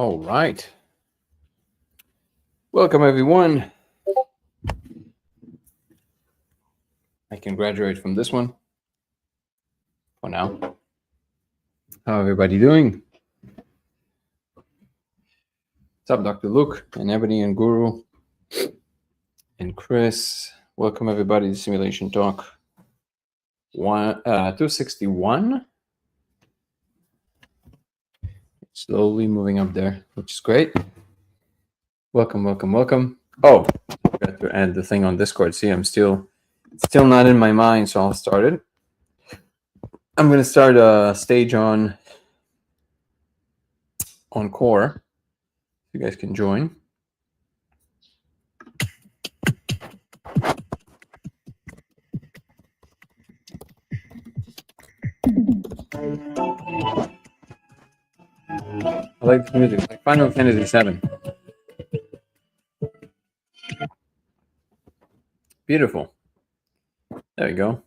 All right. Welcome, everyone. I can graduate from this one for now. How everybody doing? What's up, Dr. Luke and Ebony and Guru and Chris? Welcome, everybody, to Simulation Talk 261. Slowly moving up there, which is great. Welcome, welcome, welcome. Oh, I forgot to add the thing on Discord. See, I'm still not in my mind, so I'll start it. I'm going to start a stage on Core. You guys can join. I like the music, like Final Fantasy VII. Beautiful. There we go.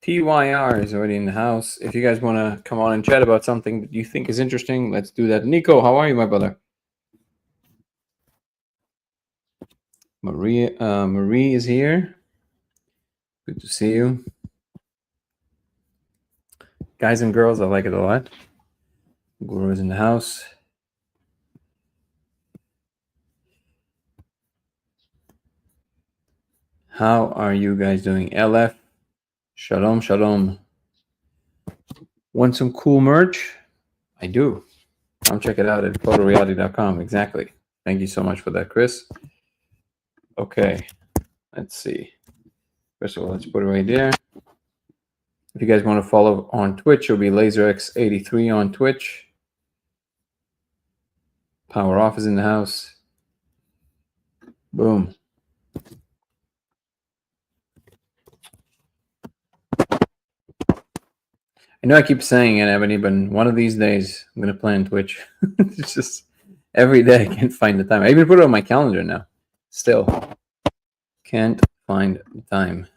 TYR is already in the house. If you guys want to come on and chat about something that you think is interesting, let's do that. Nico, how are you, my brother? Marie is here. Good to see you. Guys and girls, I like it a lot. Guru is in the house. How are you guys doing? LF, shalom, shalom. Want some cool merch? I do. Come check it out at photoreality.com. Exactly. Thank you so much for that, Chris. Okay, let's see. First of all, let's put it right there. If you guys want to follow on Twitch, it'll be LaserX83 on Twitch. Power Off is in the house. Boom. I know I keep saying it, Ebony, but one of these days I'm going to play on Twitch. It's just every day I can't find the time. I even put it on my calendar now. Still can't find the time.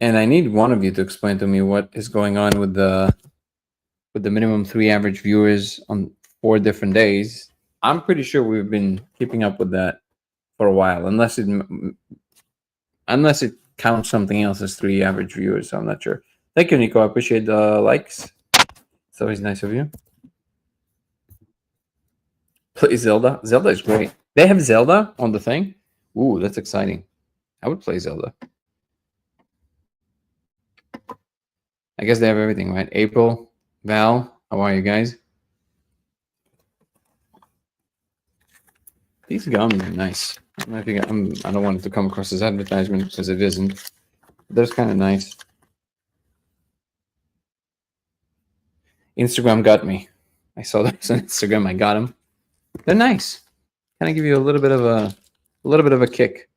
And I need one of you to explain to me what is going on with the minimum 3 average viewers on 4 different days. I'm pretty sure we've been keeping up with that for a while, unless it counts something else as 3 average viewers. So I'm not sure. Thank you, Nico. I appreciate the likes. It's always nice of you. Play Zelda. Zelda is great. They have Zelda on the thing. Ooh, that's exciting. I would play Zelda. I guess they have everything, right? April, Val, how are you guys? These gums are nice. I don't want it to come across as advertisement because it isn't. They're kind of nice. Instagram got me. I saw those on Instagram. I got them. They're nice. Kind of give you a little bit of a kick.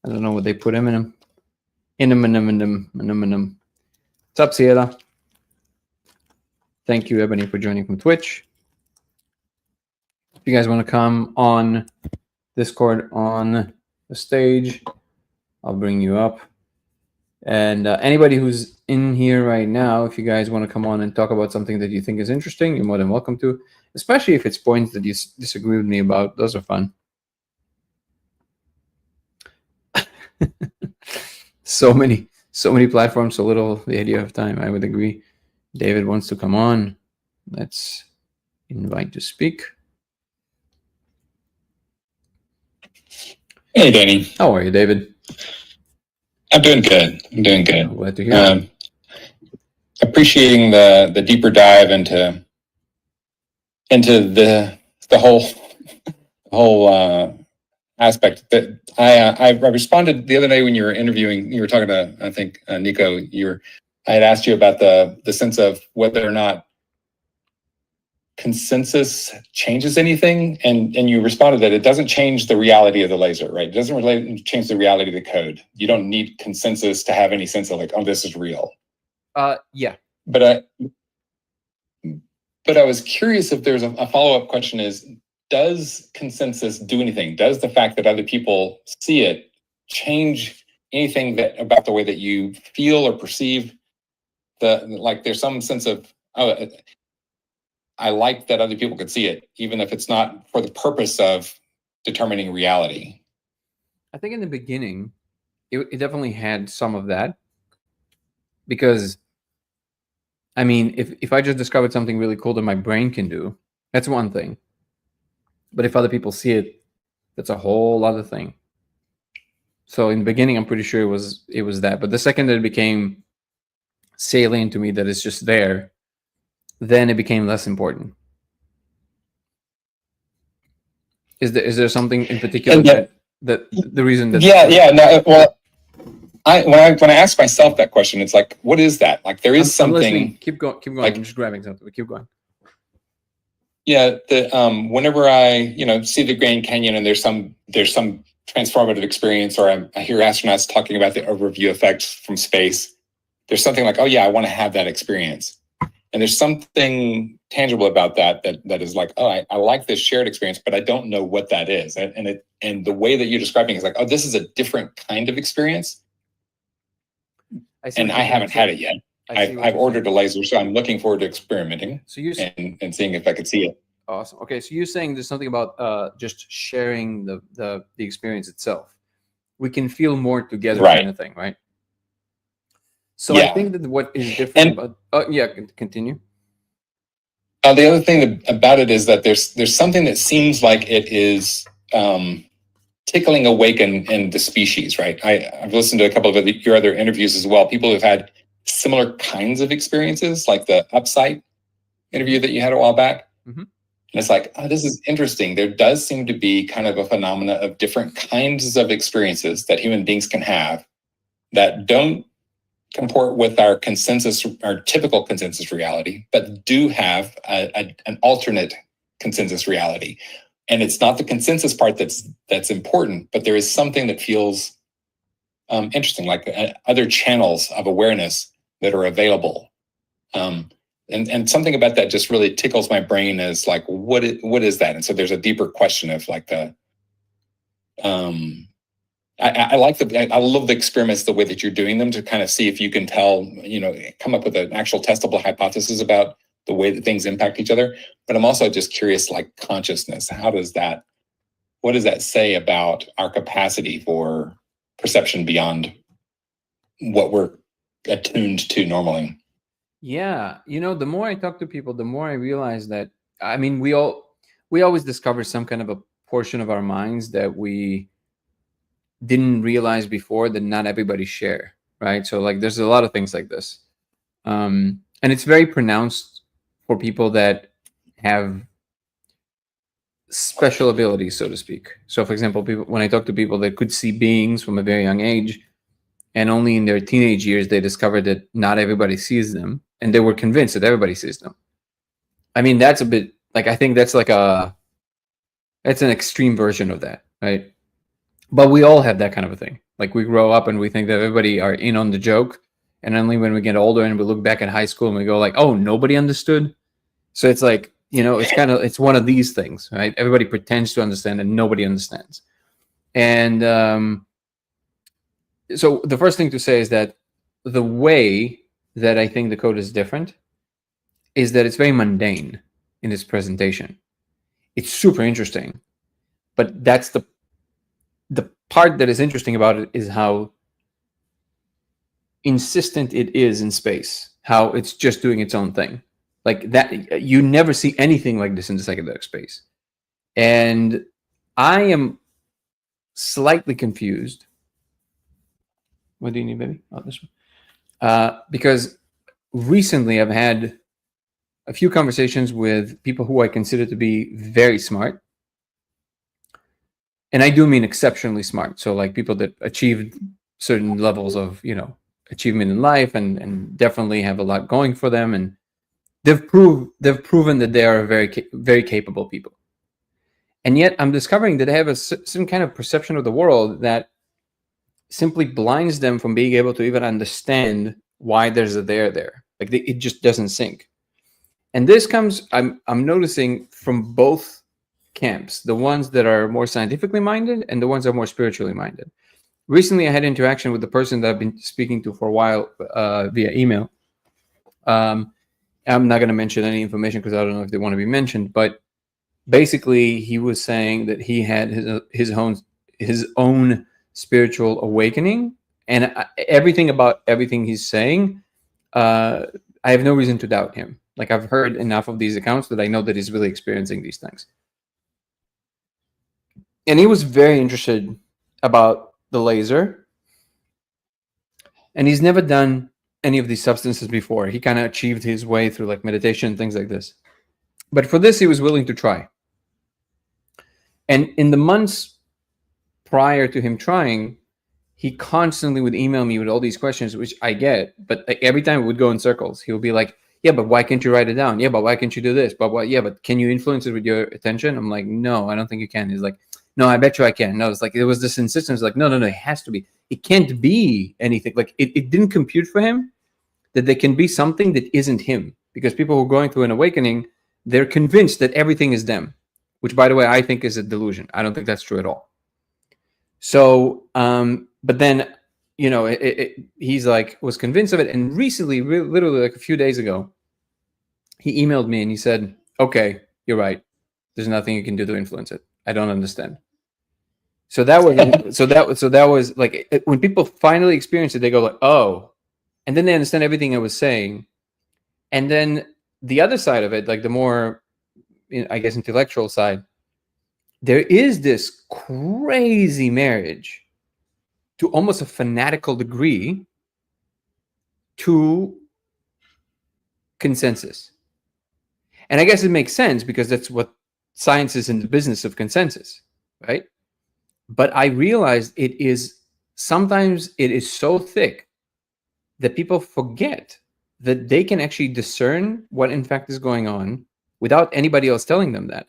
I don't know what they put in them. What's up, Sierra? Thank you, Ebony, for joining from Twitch. If you guys want to come on Discord on the stage, I'll bring you up. And anybody who's in here right now, if you guys want to come on and talk about something that you think is interesting, you're more than welcome to, especially if it's points that you disagree with me about. Those are fun. So many platforms, so little the idea of time. I would agree. David wants to come on. Let's invite to speak. Hey, Danny. How are you, David? I'm doing good. I'm glad to hear. Appreciating the deeper dive into the whole aspect that I responded the other day when you were interviewing. You were talking to, I think, Nico. I had asked you about the sense of whether or not consensus changes anything, and you responded that it doesn't change the reality of the laser, right? It doesn't really change the reality of the code. You don't need consensus to have any sense of like, oh, this is real. Yeah. But I was curious if there's a follow-up question is, does consensus do anything? Does the fact that other people see it change anything about the way that you feel or perceive there's some sense of, oh, I like that other people could see it, even if it's not for the purpose of determining reality. I think in the beginning, it definitely had some of that, because, I mean, if I just discovered something really cool that my brain can do, that's one thing. But if other people see it, that's a whole other thing. So in the beginning, I'm pretty sure it was that. But the second that it became salient to me that it's just there, then it became less important. Is there something in particular that the reason that? Yeah. No, well, when I ask myself that question, it's like, what is that? Like, there is something. Keep going. Like, I'm just grabbing something. Keep going. Yeah, whenever I see the Grand Canyon and there's some transformative experience, or I hear astronauts talking about the overview effects from space, there's something like, oh yeah, I want to have that experience. And there's something tangible about that is like, oh, I like this shared experience, but I don't know what that is. And the way that you're describing it is like, oh, this is a different kind of experience. And I haven't had it yet. I've ordered a laser, so I'm looking forward to experimenting and seeing if I could see it. Awesome. Okay, so you're saying there's something about just sharing the experience itself. We can feel more together, kind of thing, right? So yeah. I think that what is different about continue. The other thing about it is that there's something that seems like it is tickling awake in the species, right? I've listened to a couple of your other interviews as well. People who've had similar kinds of experiences, like the Upside interview that you had a while back. Mm-hmm. And it's like, oh, this is interesting. There does seem to be kind of a phenomena of different kinds of experiences that human beings can have that don't comport with our typical consensus reality, but do have an alternate consensus reality. And it's not the consensus part that's important, but there is something that feels interesting, like other channels of awareness that are available. And something about that just really tickles my brain as like, what is that? And so there's a deeper question of like I love the experiments, the way that you're doing them, to kind of see if you can come up with an actual testable hypothesis about the way that things impact each other. But I'm also just curious, like consciousness, what does that say about our capacity for perception beyond what we're attuned to normally? Yeah, the more I talk to people, the more I realize that, I mean, we always discover some kind of a portion of our minds that we didn't realize before that not everybody share, right? So like there's a lot of things like this. And it's very pronounced for people that have special abilities, so to speak. So for example, when I talk to people that could see beings from a very young age, and only in their teenage years they discovered that not everybody sees them, and they were convinced that everybody sees them. I mean, that's a bit like, I think that's an extreme version of that, right? But we all have that kind of a thing. Like we grow up and we think that everybody are in on the joke, and only when we get older and we look back at high school and we go like, oh, nobody understood. So it's like, it's one of these things, right? Everybody pretends to understand and nobody understands. And so the first thing to say is that the way that I think the code is different is that it's very mundane in its presentation. It's super interesting, but that's the part that is interesting about it is how insistent it is in space, how it's just doing its own thing. Like that, you never see anything like this in the psychedelic space. And I am slightly confused. What do you need, baby? Oh, this one. Because recently I've had a few conversations with people who I consider to be very smart. And I do mean exceptionally smart. So like people that achieved certain levels of, achievement in life and definitely have a lot going for them. And they've proven that they are very, very capable people. And yet I'm discovering that they have some kind of perception of the world that simply blinds them from being able to even understand why there's a there. Like it just doesn't sync. And this comes, I'm noticing, from both camps, the ones that are more scientifically minded and the ones that are more spiritually minded. Recently, I had interaction with the person that I've been speaking to for a while via email. I'm not going to mention any information because I don't know if they want to be mentioned, but basically he was saying that he had his own spiritual awakening, and everything about everything he's saying, I have no reason to doubt him. Like, I've heard enough of these accounts that I know that he's really experiencing these things. And he was very interested about the laser, and he's never done any of these substances before. He kind of achieved his way through like meditation and things like this. But for this, he was willing to try. And in the months prior to him trying, he constantly would email me with all these questions, which I get, but like every time it would go in circles. He would be like, yeah, but why can't you write it down? Yeah, but why can't you do this? But what? Yeah, but can you influence it with your attention? I'm like, no, I don't think you can. He's like, no, I bet you I can. No, it's like, it was this insistence, like, no, it has to be. It can't be anything. Like, it didn't compute for him that there can be something that isn't him. Because people who are going through an awakening, they're convinced that everything is them, which, by the way, I think is a delusion. I don't think that's true at all. So, but then, you know, he's like, was convinced of it. And recently, literally like a few days ago, he emailed me and he said, okay, you're right. There's nothing you can do to influence it. I don't understand. So that was, so that was like, when people finally experience it, they go like, oh, and then they understand everything I was saying. And then the other side of it, like the more, I guess, intellectual side, there is this crazy marriage to almost a fanatical degree to consensus. And I guess it makes sense because that's what science is, in the business of consensus, right? But I realized sometimes it is so thick that people forget that they can actually discern what in fact is going on without anybody else telling them that.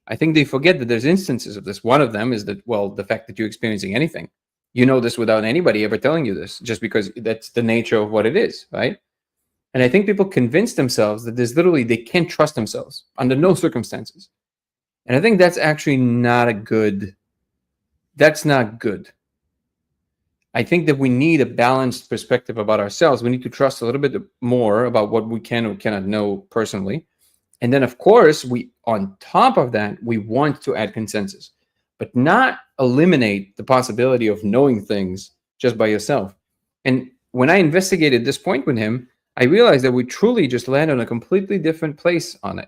I think they forget that there's instances of this. One of them is that, well, the fact that you're experiencing anything, you know this without anybody ever telling you this, just because that's the nature of what it is, right? And I think people convince themselves that there's literally, they can't trust themselves under no circumstances. And I think that's actually that's not good. I think that we need a balanced perspective about ourselves. We need to trust a little bit more about what we can or cannot know personally. And then, of course, on top of that, we want to add consensus, but not eliminate the possibility of knowing things just by yourself. And when I investigated this point with him, I realized that we truly just landed on a completely different place on it.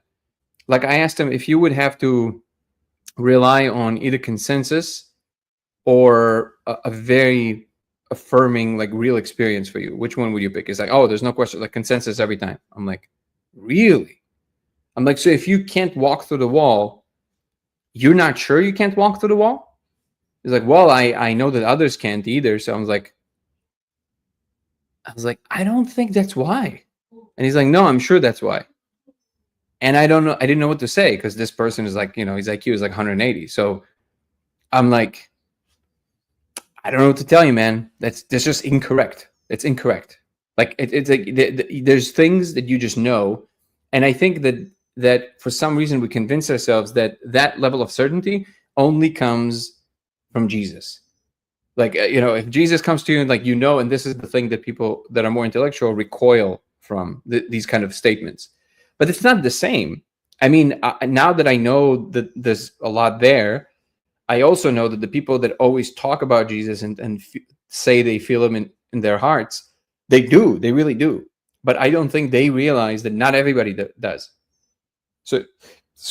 Like, I asked him if you would have to rely on either consensus or a very affirming, like, real experience for you, which one would you pick? It's like, oh, there's no question, like consensus every time. I'm like, really? I'm like, so if you can't walk through the wall, you're not sure you can't walk through the wall? He's like, well, I know that others can't either. So I was like, I don't think that's why. And he's like, no, I'm sure that's why. And I don't know. I didn't know what to say because this person is like, you know, his IQ is like 180. So I'm like, I don't know what to tell you, man. That's just incorrect. It's incorrect. Like it's like there's things that you just know, and I think that for some reason we convince ourselves that that level of certainty only comes from Jesus. Like, you know, if Jesus comes to you and like, you know, and this is the thing that people that are more intellectual recoil from these kind of statements, but it's not the same. I mean, now that I know that there's a lot there, I also know that the people that always talk about Jesus and say they feel him in their hearts, they really do. But I don't think they realize that not everybody does. So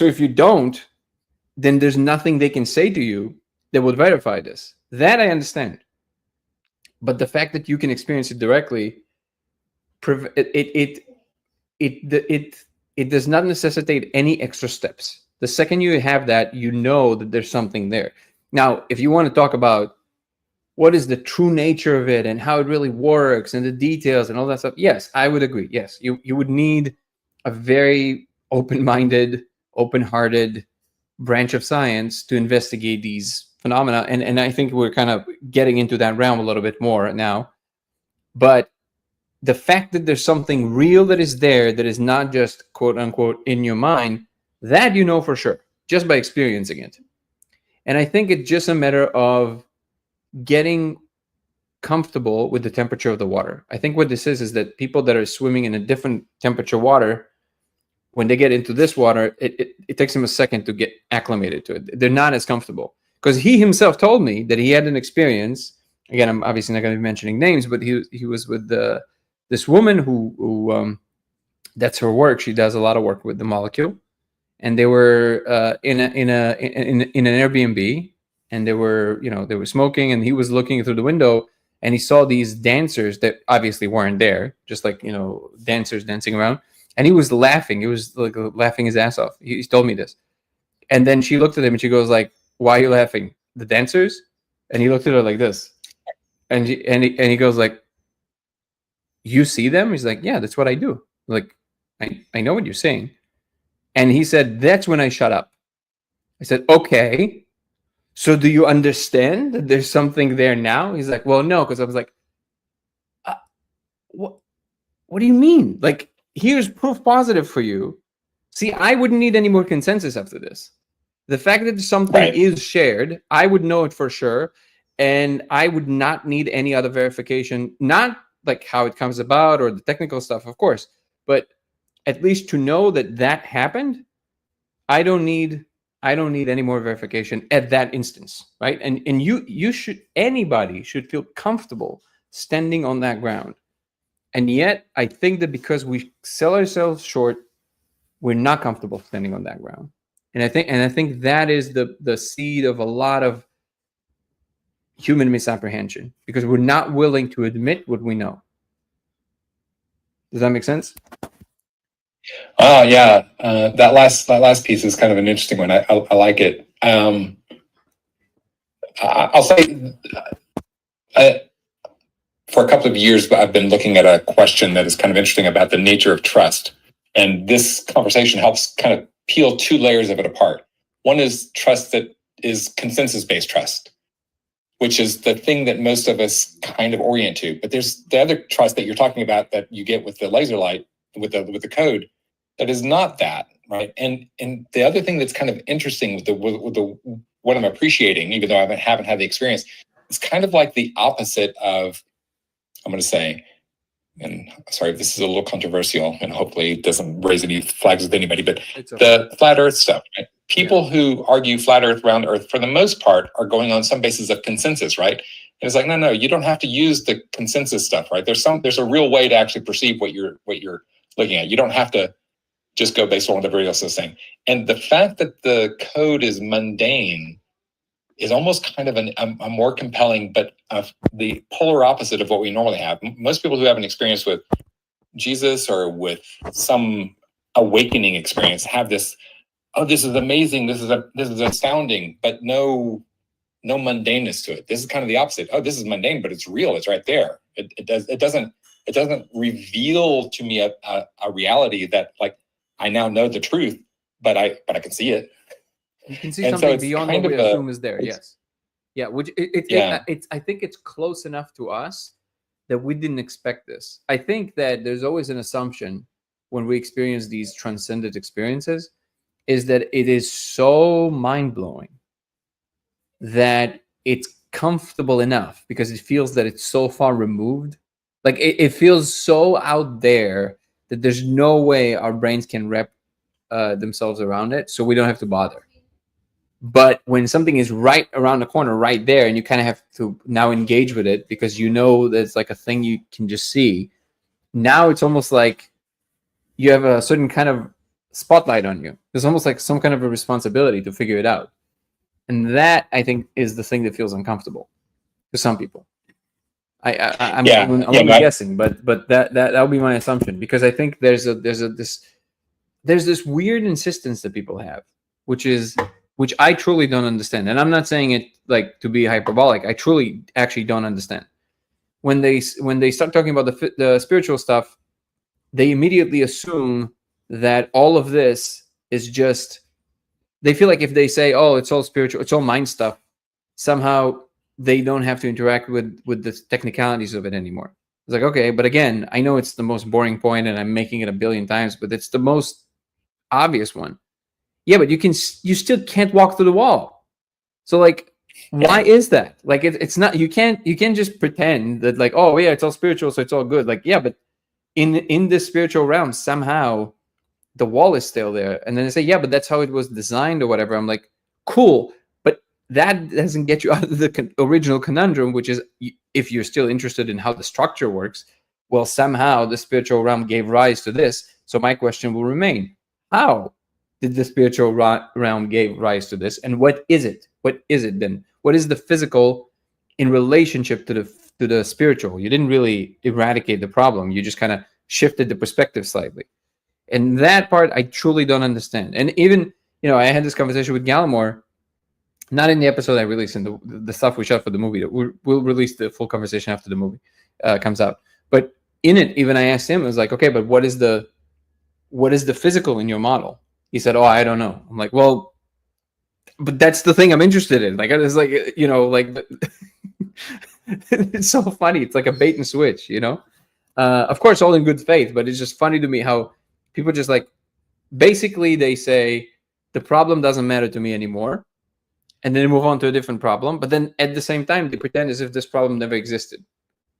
if you don't, then there's nothing they can say to you that would verify this. That I understand. But the fact that you can experience it directly, it does not necessitate any extra steps. The second you have that, you know that there's something there. Now, if you want to talk about what is the true nature of it and how it really works and the details and all that stuff, yes, I would agree. Yes, you would need a very open-minded, open-hearted branch of science to investigate these phenomena. And I think we're kind of getting into that realm a little bit more now. But the fact that there's something real that is there, that is not just quote unquote in your mind, that you know for sure, just by experiencing it. And I think it's just a matter of getting comfortable with the temperature of the water. I think what this is that people that are swimming in a different temperature water, when they get into this water, it takes them a second to get acclimated to it. They're not as comfortable. Because he himself told me that he had an experience. Again, I'm obviously not going to be mentioning names, but he was with this woman who that's her work. She does a lot of work with the molecule, and they were in an Airbnb, and they were smoking, and he was looking through the window, and he saw these dancers that obviously weren't there, just like dancers dancing around, and he was laughing. He was like laughing his ass off. He told me this, and then she looked at him and she goes like, "Why are you laughing? The dancers?" And he looked at her like this, and he goes like, "You see them?" He's like, "Yeah, that's what I do. Like, I know what you're saying." And he said, "That's when I shut up." I said, "Okay, so do you understand that there's something there now?" He's like, "Well, no," because I was like, "What? What do you mean? Like, here's proof positive for you. See, I wouldn't need any more consensus after this. The fact that something is shared, I would know it for sure, and I would not need any other verification. Not like how it comes about or the technical stuff, of course, but at least to know that that happened, I don't need any more verification at that instance, right? And anybody should feel comfortable standing on that ground. And yet, I think that because we sell ourselves short, we're not comfortable standing on that ground. And I think that is the seed of a lot of human misapprehension, because we're not willing to admit what we know. Does that make sense? Oh yeah, that last piece is kind of an interesting one. I like it. I'll say, for a couple of years, I've been looking at a question that is kind of interesting about the nature of trust, and this conversation helps kind of peel two layers of it apart. One is trust that is consensus-based trust, which is the thing that most of us kind of orient to. But there's the other trust that you're talking about that you get with the laser light, with the code, that is not that, right? And the other thing that's kind of interesting with the what I'm appreciating, even though I haven't had the experience, it's kind of like the opposite of, I'm going to say, and sorry if this is a little controversial and hopefully it doesn't raise any flags with anybody, but the flat earth stuff, right? People who argue flat earth, round earth, for the most part, are going on some basis of consensus, right? And it's like, no, you don't have to use the consensus stuff, right? There's a real way to actually perceive what you're looking at. You don't have to just go based on what everybody else is saying. And the fact that the code is mundane is almost kind of a more compelling, but the polar opposite of what we normally have. Most people who have an experience with Jesus or with some awakening experience have this, oh, this is amazing, this is astounding, but no mundaneness to it. This is kind of the opposite. Oh, this is mundane, but it's real. It's right there. It doesn't reveal to me a reality that, like, I now know the truth, but I can see it. You can see something beyond what we assume is there. Yes. Yeah. Which it's I think it's close enough to us that we didn't expect this. I think that there's always an assumption when we experience these transcendent experiences, is that it is so mind-blowing that it's comfortable enough because it feels that it's so far removed. Like it feels so out there that there's no way our brains can wrap themselves around it, so we don't have to bother. But when something is right around the corner, right there, and you kind of have to now engage with it because you know that it's like a thing you can just see, now it's almost like you have a certain kind of spotlight on you. There's almost like some kind of a responsibility to figure it out. And that, I think, is the thing that feels uncomfortable to some people. I'm only guessing, but that'll be my assumption, because I think there's this weird insistence that people have, which I truly don't understand. And I'm not saying it like to be hyperbolic. I truly actually don't understand. When they start talking about the spiritual stuff, they immediately assume that all of this is just, they feel like if they say, oh, it's all spiritual, it's all mind stuff, somehow they don't have to interact with the technicalities of it anymore. It's like, okay, but again, I know it's the most boring point and I'm making it a billion times, but it's the most obvious one. Yeah, but you still can't walk through the wall. So like, Why is that? Like it's not, you can't just pretend that like, oh yeah, it's all spiritual, so it's all good. Like, yeah, but in the spiritual realm, somehow the wall is still there. And then they say, yeah, but that's how it was designed or whatever. I'm like, cool, but that doesn't get you out of the original conundrum, which is, if you're still interested in how the structure works, well, somehow the spiritual realm gave rise to this. So my question will remain, how did the spiritual realm gave rise to this? And what is it? What is it then? What is the physical in relationship to the spiritual? You didn't really eradicate the problem. You just kind of shifted the perspective slightly. And that part I truly don't understand. And even, I had this conversation with Gallimore, not in the episode I released, in the stuff we shot for the movie. We'll release the full conversation after the movie comes out. But in it, even I asked him, I was like, okay, but what is the physical in your model? He said, oh, I don't know. I'm like, well, but that's the thing I'm interested in. Like, it's like, like, it's so funny. It's like a bait and switch, Of course, all in good faith, but it's just funny to me how people just like, basically they say the problem doesn't matter to me anymore, and then move on to a different problem. But then at the same time, they pretend as if this problem never existed.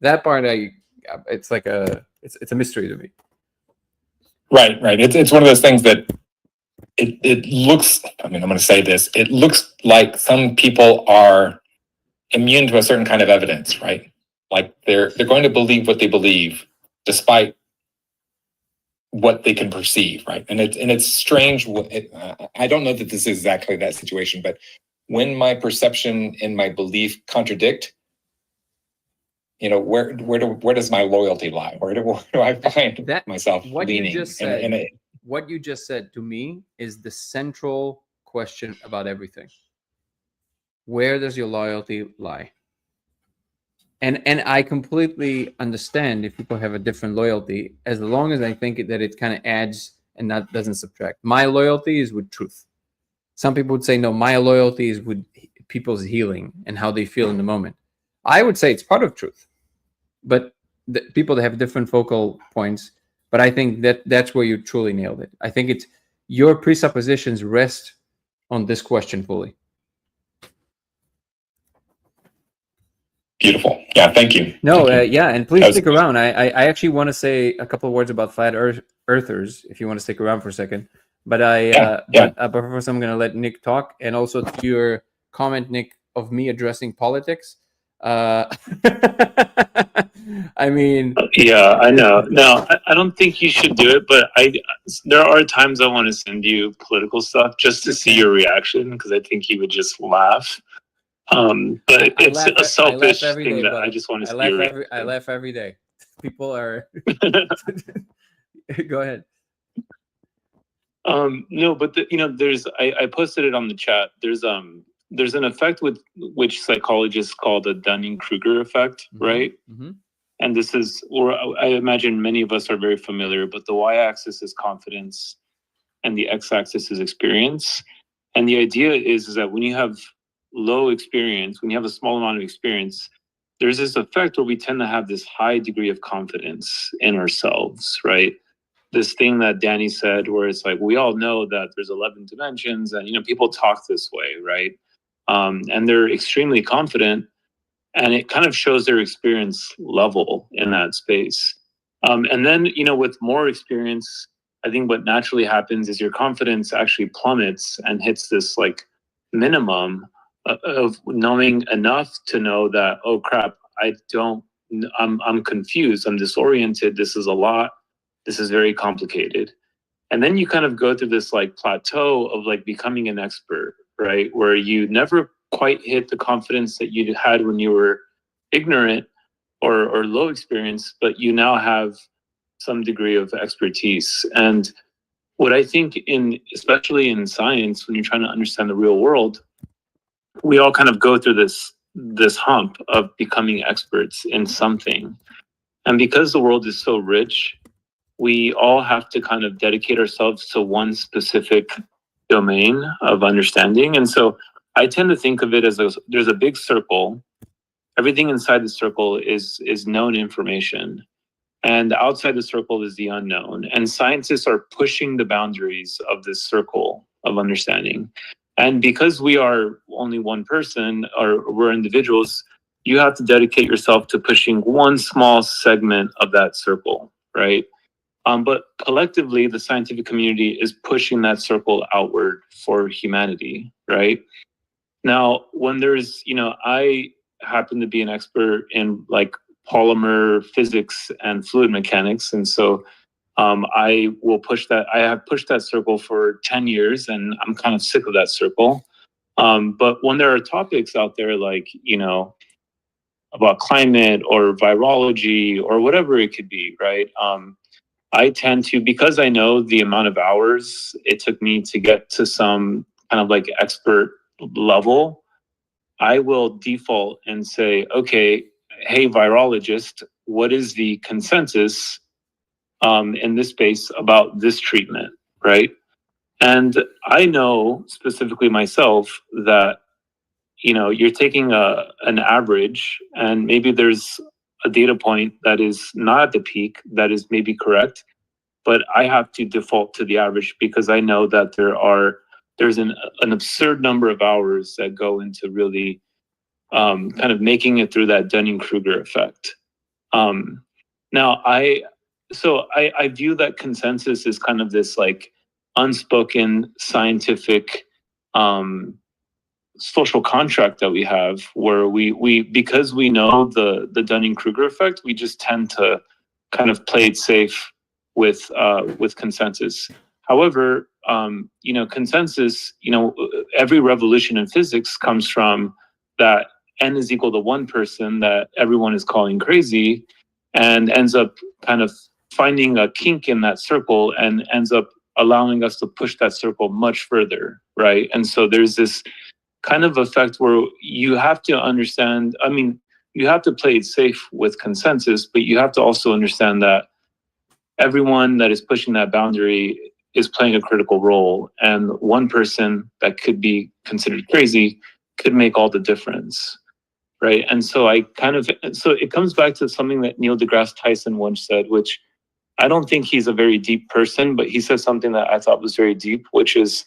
That part, it's like it's a mystery to me. Right. It's one of those things that it looks, I'm going to say this, it looks like some people are immune to a certain kind of evidence, right? Like they're going to believe what they believe despite what they can perceive, right? And it's strange. I don't know that this is exactly that situation, but when my perception and my belief contradict, where does my loyalty lie? Where do I find myself leaning? What you just said to me is the central question about everything. Where does your loyalty lie? And I completely understand if people have a different loyalty, as long as I think that it kind of adds and that doesn't subtract. My loyalty is with truth. Some people would say, no, my loyalty is with people's healing and how they feel in the moment. I would say it's part of truth, but people that have different focal points. But I think that's where you truly nailed it. I think it's your presuppositions rest on this question fully. Beautiful. Yeah, thank you. No, yeah, and please stick around. I actually want to say a couple of words about flat earthers, if you want to stick around for a second. But but first I'm going to let Nick talk, and also to your comment, Nick, of me addressing politics. I mean, yeah, I know. No, I don't think you should do it, but there are times I want to send you political stuff just to see your reaction, because I think you would just laugh. But it's a selfish thing that I just want to see. I laugh every day. People are. Go ahead. No, but there's I posted it on the chat. There's an effect with which psychologists call the Dunning-Kruger effect, right? Mm-hmm. And this is, or I imagine many of us are very familiar, but the y-axis is confidence and the x-axis is experience. And the idea is that when you have low experience, when you have a small amount of experience, there's this effect where we tend to have this high degree of confidence in ourselves, right? This thing that Danny said, where it's like, we all know that there's 11 dimensions and, people talk this way, right? And they're extremely confident, and it kind of shows their experience level in that space. And then, with more experience, I think what naturally happens is your confidence actually plummets and hits this like minimum of knowing enough to know that, oh crap, I'm confused, I'm disoriented, this is a lot, this is very complicated. And then you kind of go through this like plateau of like becoming an expert, right? Where you never quite hit the confidence that you had when you were ignorant or low experience, but you now have some degree of expertise. And what I think especially in science, when you're trying to understand the real world, we all kind of go through this hump of becoming experts in something. And because the world is so rich, we all have to kind of dedicate ourselves to one specific domain of understanding. And so I tend to think of it as there's a big circle. Everything inside the circle is known information. And outside the circle is the unknown. And scientists are pushing the boundaries of this circle of understanding. And because we are only one person or we're individuals, you have to dedicate yourself to pushing one small segment of that circle, right? But collectively, the scientific community is pushing that circle outward for humanity, right? Now, when there's, I happen to be an expert in like polymer physics and fluid mechanics. And so I will push that. I have pushed that circle for 10 years and I'm kind of sick of that circle. But when there are topics out there like, about climate or virology or whatever it could be, right? I tend to, because I know the amount of hours it took me to get to some kind of like expert level, I will default and say, okay, hey, virologist, what is the consensus in this space about this treatment, right? And I know specifically myself that, you're taking an average and maybe there's a data point that is not at the peak that is maybe correct, but I have to default to the average because I know that there's an absurd number of hours that go into really kind of making it through that Dunning-Kruger effect. Now, I view that consensus as kind of this like unspoken scientific social contract that we have, where we because we know the Dunning-Kruger effect, we just tend to kind of play it safe with consensus. However, consensus, every revolution in physics comes from that n is equal to one person that everyone is calling crazy, and ends up kind of finding a kink in that circle and ends up allowing us to push that circle much further, right? And so there's this kind of effect where you have to understand, you have to play it safe with consensus, but you have to also understand that everyone that is pushing that boundary is playing a critical role. And one person that could be considered crazy could make all the difference, right? And so so it comes back to something that Neil deGrasse Tyson once said, which I don't think he's a very deep person, but he said something that I thought was very deep, which is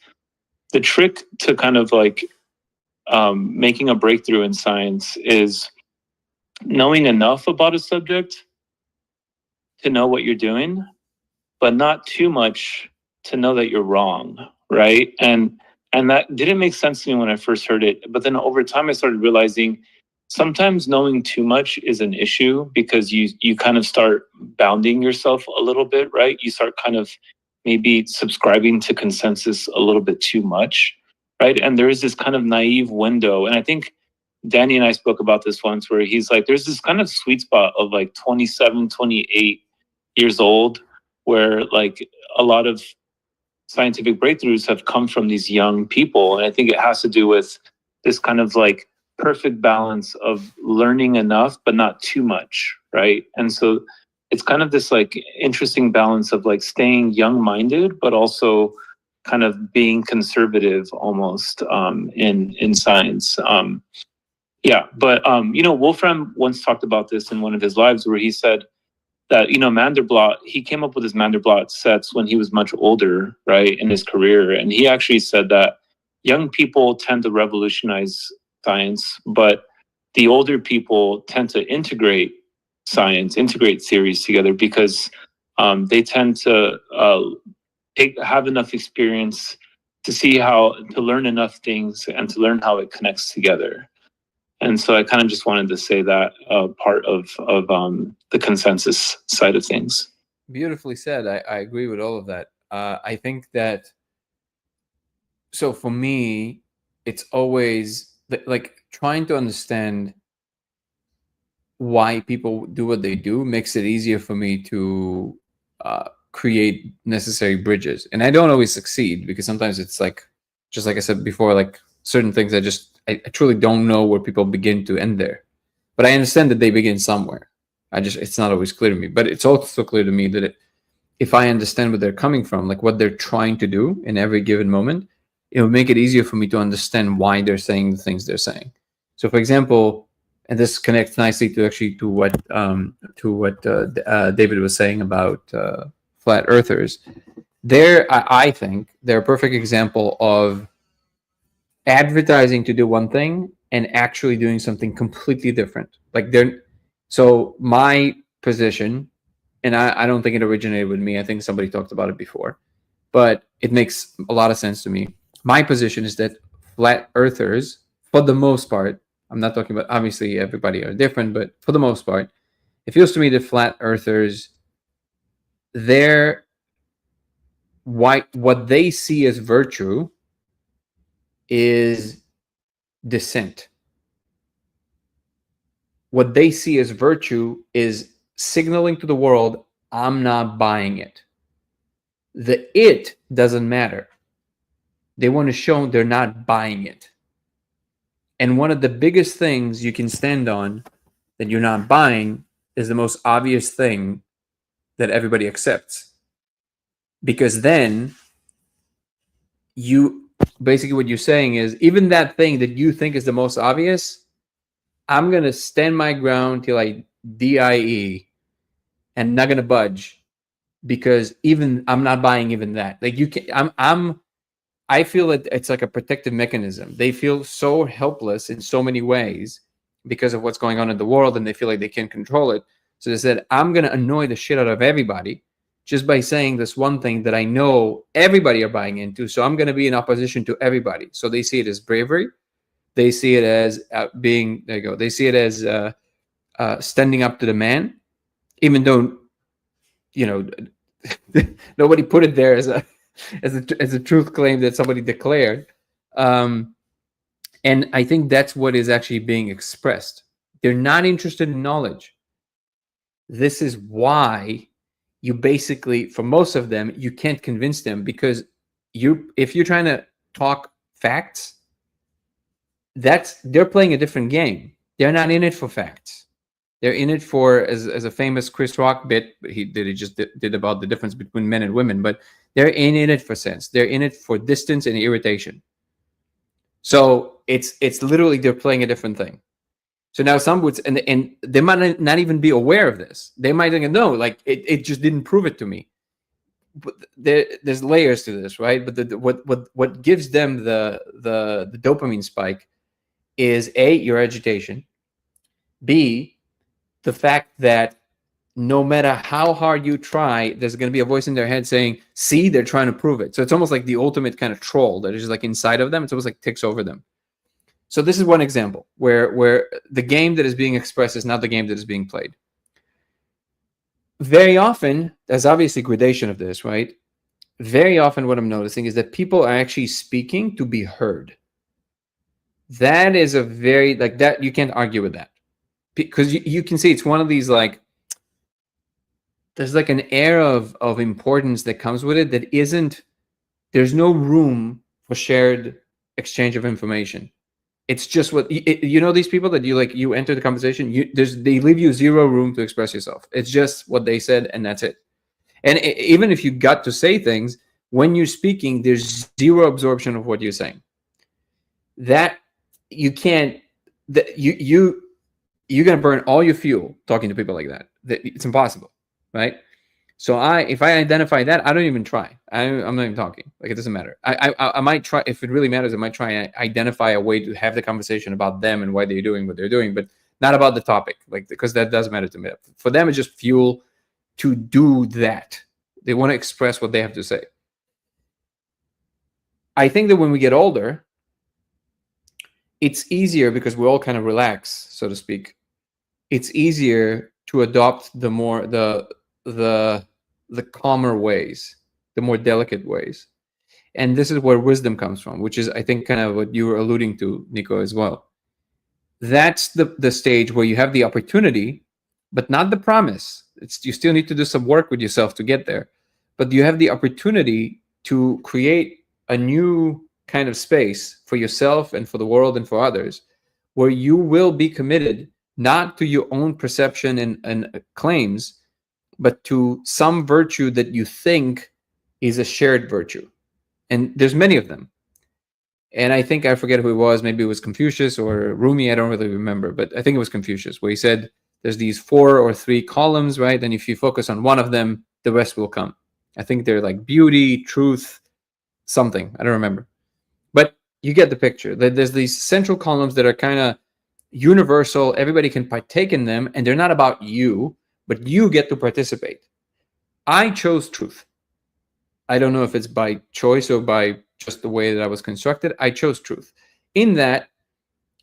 the trick to kind of like making a breakthrough in science is knowing enough about a subject to know what you're doing, but not too much to know that you're wrong, right? And that didn't make sense to me when I first heard it, but then over time I started realizing sometimes knowing too much is an issue because you kind of start bounding yourself a little bit, right? You start kind of maybe subscribing to consensus a little bit too much, right? And there is this kind of naive window. And I think Danny and I spoke about this once where he's like, there's this kind of sweet spot of like 27, 28 years old where like a lot of scientific breakthroughs have come from these young people. And I think it has to do with this kind of like perfect balance of learning enough, but not too much, right? And so it's kind of this like interesting balance of like staying young-minded, but also kind of being conservative almost in science. Wolfram once talked about this in one of his lives where he said that, Mandelbrot, he came up with his Mandelbrot sets when he was much older, right, in his career. And he actually said that young people tend to revolutionize science, but the older people tend to integrate theories together because they tend to have enough experience to learn enough things and to learn how it connects together. And so I kind of just wanted to say that part of the consensus side of things. Beautifully said. I agree with all of that. I think that, so for me, it's always like trying to understand why people do what they do makes it easier for me to create necessary bridges. And I don't always succeed because sometimes it's like, just like I said before, like certain things I truly don't know where people begin to end there. But I understand that they begin somewhere. It's not always clear to me. But it's also clear to me that if I understand where they're coming from, like what they're trying to do in every given moment, it'll make it easier for me to understand why they're saying the things they're saying. So, for example, and this connects nicely to what David was saying about flat earthers. I think they're a perfect example of advertising to do one thing and actually doing something completely different. Like so my position, and I don't think it originated with me. I think somebody talked about it before, but it makes a lot of sense to me. My position is that flat earthers, for the most part, I'm not talking about, obviously everybody are different, but for the most part, it feels to me that flat earthers, what they see as virtue is dissent. What they see as virtue is signaling to the world, I'm not buying it. The it doesn't matter. They want to show they're not buying it. And one of the biggest things you can stand on that you're not buying is the most obvious thing that everybody accepts. Because then you basically what you're saying is, even that thing that you think is the most obvious, I'm going to stand my ground till I die and not going to budge, because even I'm not buying even that. Like you can, I feel that it's like a protective mechanism. They feel so helpless in so many ways because of what's going on in the world, and they feel like they can't control it. So they said, I'm going to annoy the shit out of everybody just by saying this one thing that I know everybody are buying into. So I'm going to be in opposition to everybody. So they see it as bravery. They see it as being, there you go. They see it as standing up to the man, even though, you know, nobody put it there as a truth claim that somebody declared. And I think that's what is actually being expressed. They're not interested in knowledge. This is why you basically, for most of them, you can't convince them, because if you're trying to talk facts, they're playing a different game. They're not in it for facts. They're in it for, as a famous Chris Rock bit he just did about the difference between men and women, but they're in it for sense. They're in it for distance and irritation. So it's literally they're playing a different thing. So now some would, and they might not even be aware of this. They might think, no, like it just didn't prove it to me. But there's layers to this, right? But what gives them the dopamine spike is A, your agitation, B, the fact that no matter how hard you try, there's going to be a voice in their head saying, see, they're trying to prove it. So it's almost like the ultimate kind of troll that is just like inside of them. It's almost like ticks over them. So this is one example where the game that is being expressed is not the game that is being played. Very often, there's obviously gradation of this, right? Very often what I'm noticing is that people are actually speaking to be heard. That is a very, like that, you can't argue with that. Because you can see it's one of these, like, there's like an air of importance that comes with it that isn't, there's no room for shared exchange of information. It's just what, you know, these people that you enter the conversation, they leave you zero room to express yourself. It's just what they said and that's it. And even if you got to say things, when you're speaking, there's zero absorption of what you're saying. That you can't, that you're going to burn all your fuel talking to people like that. It's impossible, right? So if I identify that, I don't even try. I'm not even talking. Like, it doesn't matter. I might try, if it really matters, I might try and identify a way to have the conversation about them and why they're doing what they're doing, but not about the topic, like, because that does matter to me. For them, it's just fuel to do that. They want to express what they have to say. I think that when we get older, it's easier because we all kind of relax, so to speak. It's easier to adopt the more the calmer ways, the more delicate ways. And this is where wisdom comes from, which is, I think, kind of what you were alluding to, Nico, as well. That's the stage where you have the opportunity, but not the promise. You still need to do some work with yourself to get there. But you have the opportunity to create a new kind of space for yourself and for the world and for others, where you will be committed not to your own perception and claims, but to some virtue that you think is a shared virtue. And there's many of them. And I think, I forget who it was, maybe it was Confucius or Rumi, I don't really remember, but I think it was Confucius, where he said there's these 4 or 3 columns, right? And if you focus on one of them, the rest will come. I think they're like beauty, truth, something. I don't remember. But you get the picture. There's these central columns that are kind of universal. Everybody can partake in them, and they're not about you, but you get to participate. I chose truth. I don't know if it's by choice or by just the way that I was constructed. I chose truth. In that,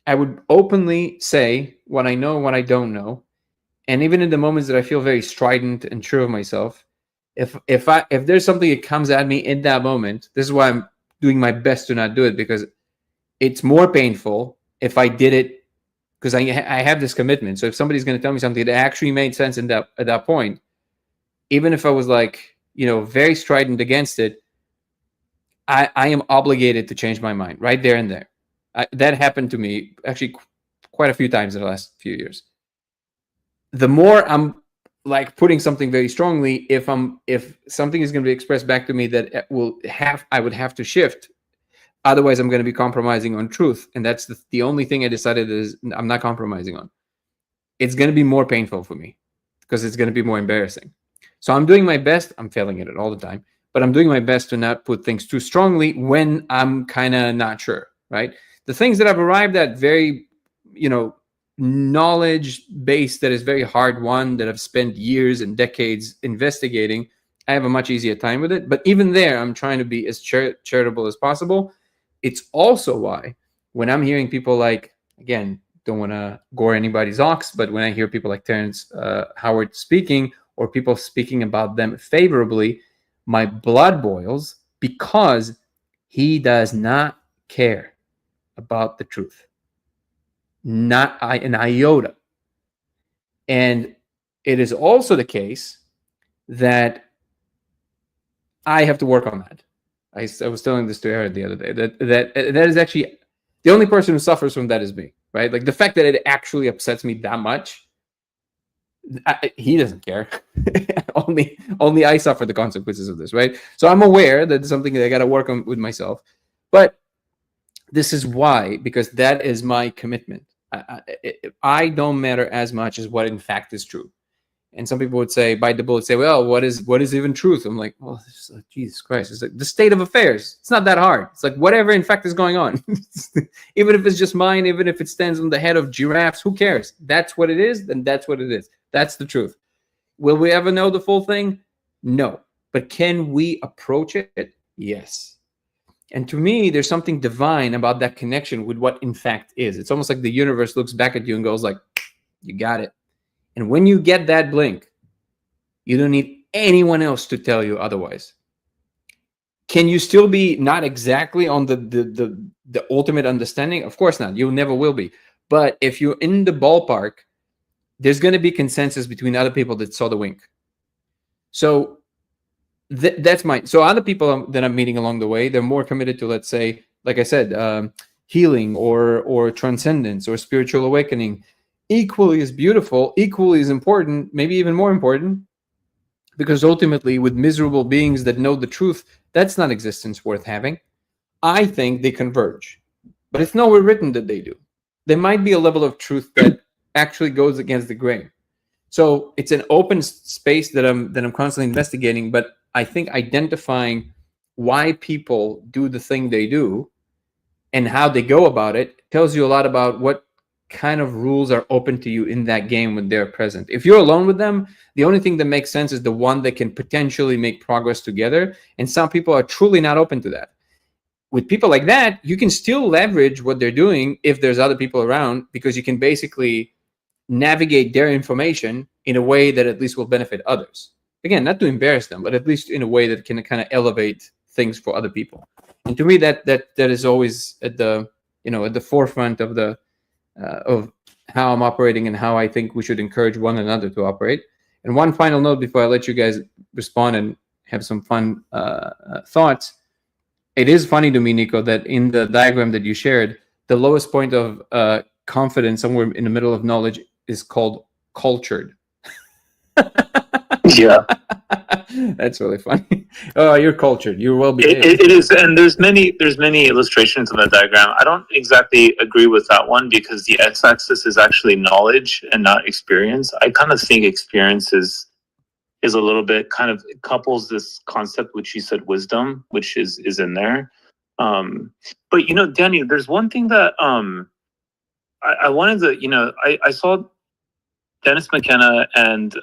I would openly say what I know and what I don't know. And even in the moments that I feel very strident and sure of myself, if there's something that comes at me in that moment, this is why I'm doing my best to not do it, because it's more painful if I did it, because I have this commitment. So if somebody's going to tell me something that actually made sense at that point, even if I was like, very strident against it, I am obligated to change my mind right there and there. That happened to me actually quite a few times in the last few years. The more I'm like putting something very strongly, if something is going to be expressed back to me that I would have to shift. Otherwise, I'm going to be compromising on truth, and that's the only thing I decided is I'm not compromising on. It's going to be more painful for me because it's going to be more embarrassing. So I'm doing my best. I'm failing at it all the time, but I'm doing my best to not put things too strongly when I'm kind of not sure, right? The things that I've arrived at very, knowledge base that is very hard won, that I've spent years and decades investigating, I have a much easier time with it. But even there, I'm trying to be as charitable as possible. It's also why when I'm hearing people like, again, don't want to gore anybody's ox, but when I hear people like Terrence Howard speaking, or people speaking about them favorably, my blood boils, because he does not care about the truth. Not an iota. And it is also the case that I have to work on that. I was telling this to Aaron the other day, that is actually the only person who suffers from that is me, right? Like the fact that it actually upsets me that much, he doesn't care. only I suffer the consequences of this, right? So I'm aware that it's something that I got to work on with myself. But this is why, because that is my commitment. I don't matter as much as what in fact is true. And some people would say, bite the bullet, say, well, what is even truth? I'm like, well, Jesus Christ. It's like the state of affairs. It's not that hard. It's like whatever in fact is going on. Even if it's just mine, even if it stands on the head of giraffes, who cares? That's what it is, then that's what it is. That's the truth. Will we ever know the full thing? No. But can we approach it? Yes. And to me, there's something divine about that connection with what in fact is. It's almost like the universe looks back at you and goes like, you got it. And when you get that blink, you don't need anyone else to tell you otherwise. Can you still be not exactly on the ultimate understanding? Of course not. You never will be. But if you're in the ballpark, there's going to be consensus between other people that saw the wink. So that's mine. So other people that I'm meeting along the way, they're more committed to, let's say, like I said, healing or transcendence or spiritual awakening. Equally as beautiful, equally as important, maybe even more important, because ultimately with miserable beings that know the truth, that's not existence worth having. I think they converge, but it's nowhere written that they do. There might be a level of truth that actually goes against the grain. So it's an open space that I'm constantly investigating, but I think identifying why people do the thing they do and how they go about it tells you a lot about what kind of rules are open to you in that game when they're present. If you're alone with them, the only thing that makes sense is the one that can potentially make progress together. And some people are truly not open to that. With people like that, you can still leverage what they're doing if there's other people around, because you can basically navigate their information in a way that at least will benefit others. Again, not to embarrass them, but at least in a way that can kind of elevate things for other people. And to me, that is always at the at the forefront of of how I'm operating and how I think we should encourage one another to operate. And one final note before I let you guys respond and have some fun thoughts. It is funny to me, Nico, that in the diagram that you shared, the lowest point of confidence somewhere in the middle of knowledge is called cultured. Yeah. That's really funny. Oh, you're cultured. You're well behaved. It is, and there's many illustrations in the diagram. I don't exactly agree with that one because the x-axis is actually knowledge and not experience. I kind of think experience is a little bit kind of couples this concept which you said wisdom, which is in there. But Danny, there's one thing that I wanted to, I saw Dennis McKenna and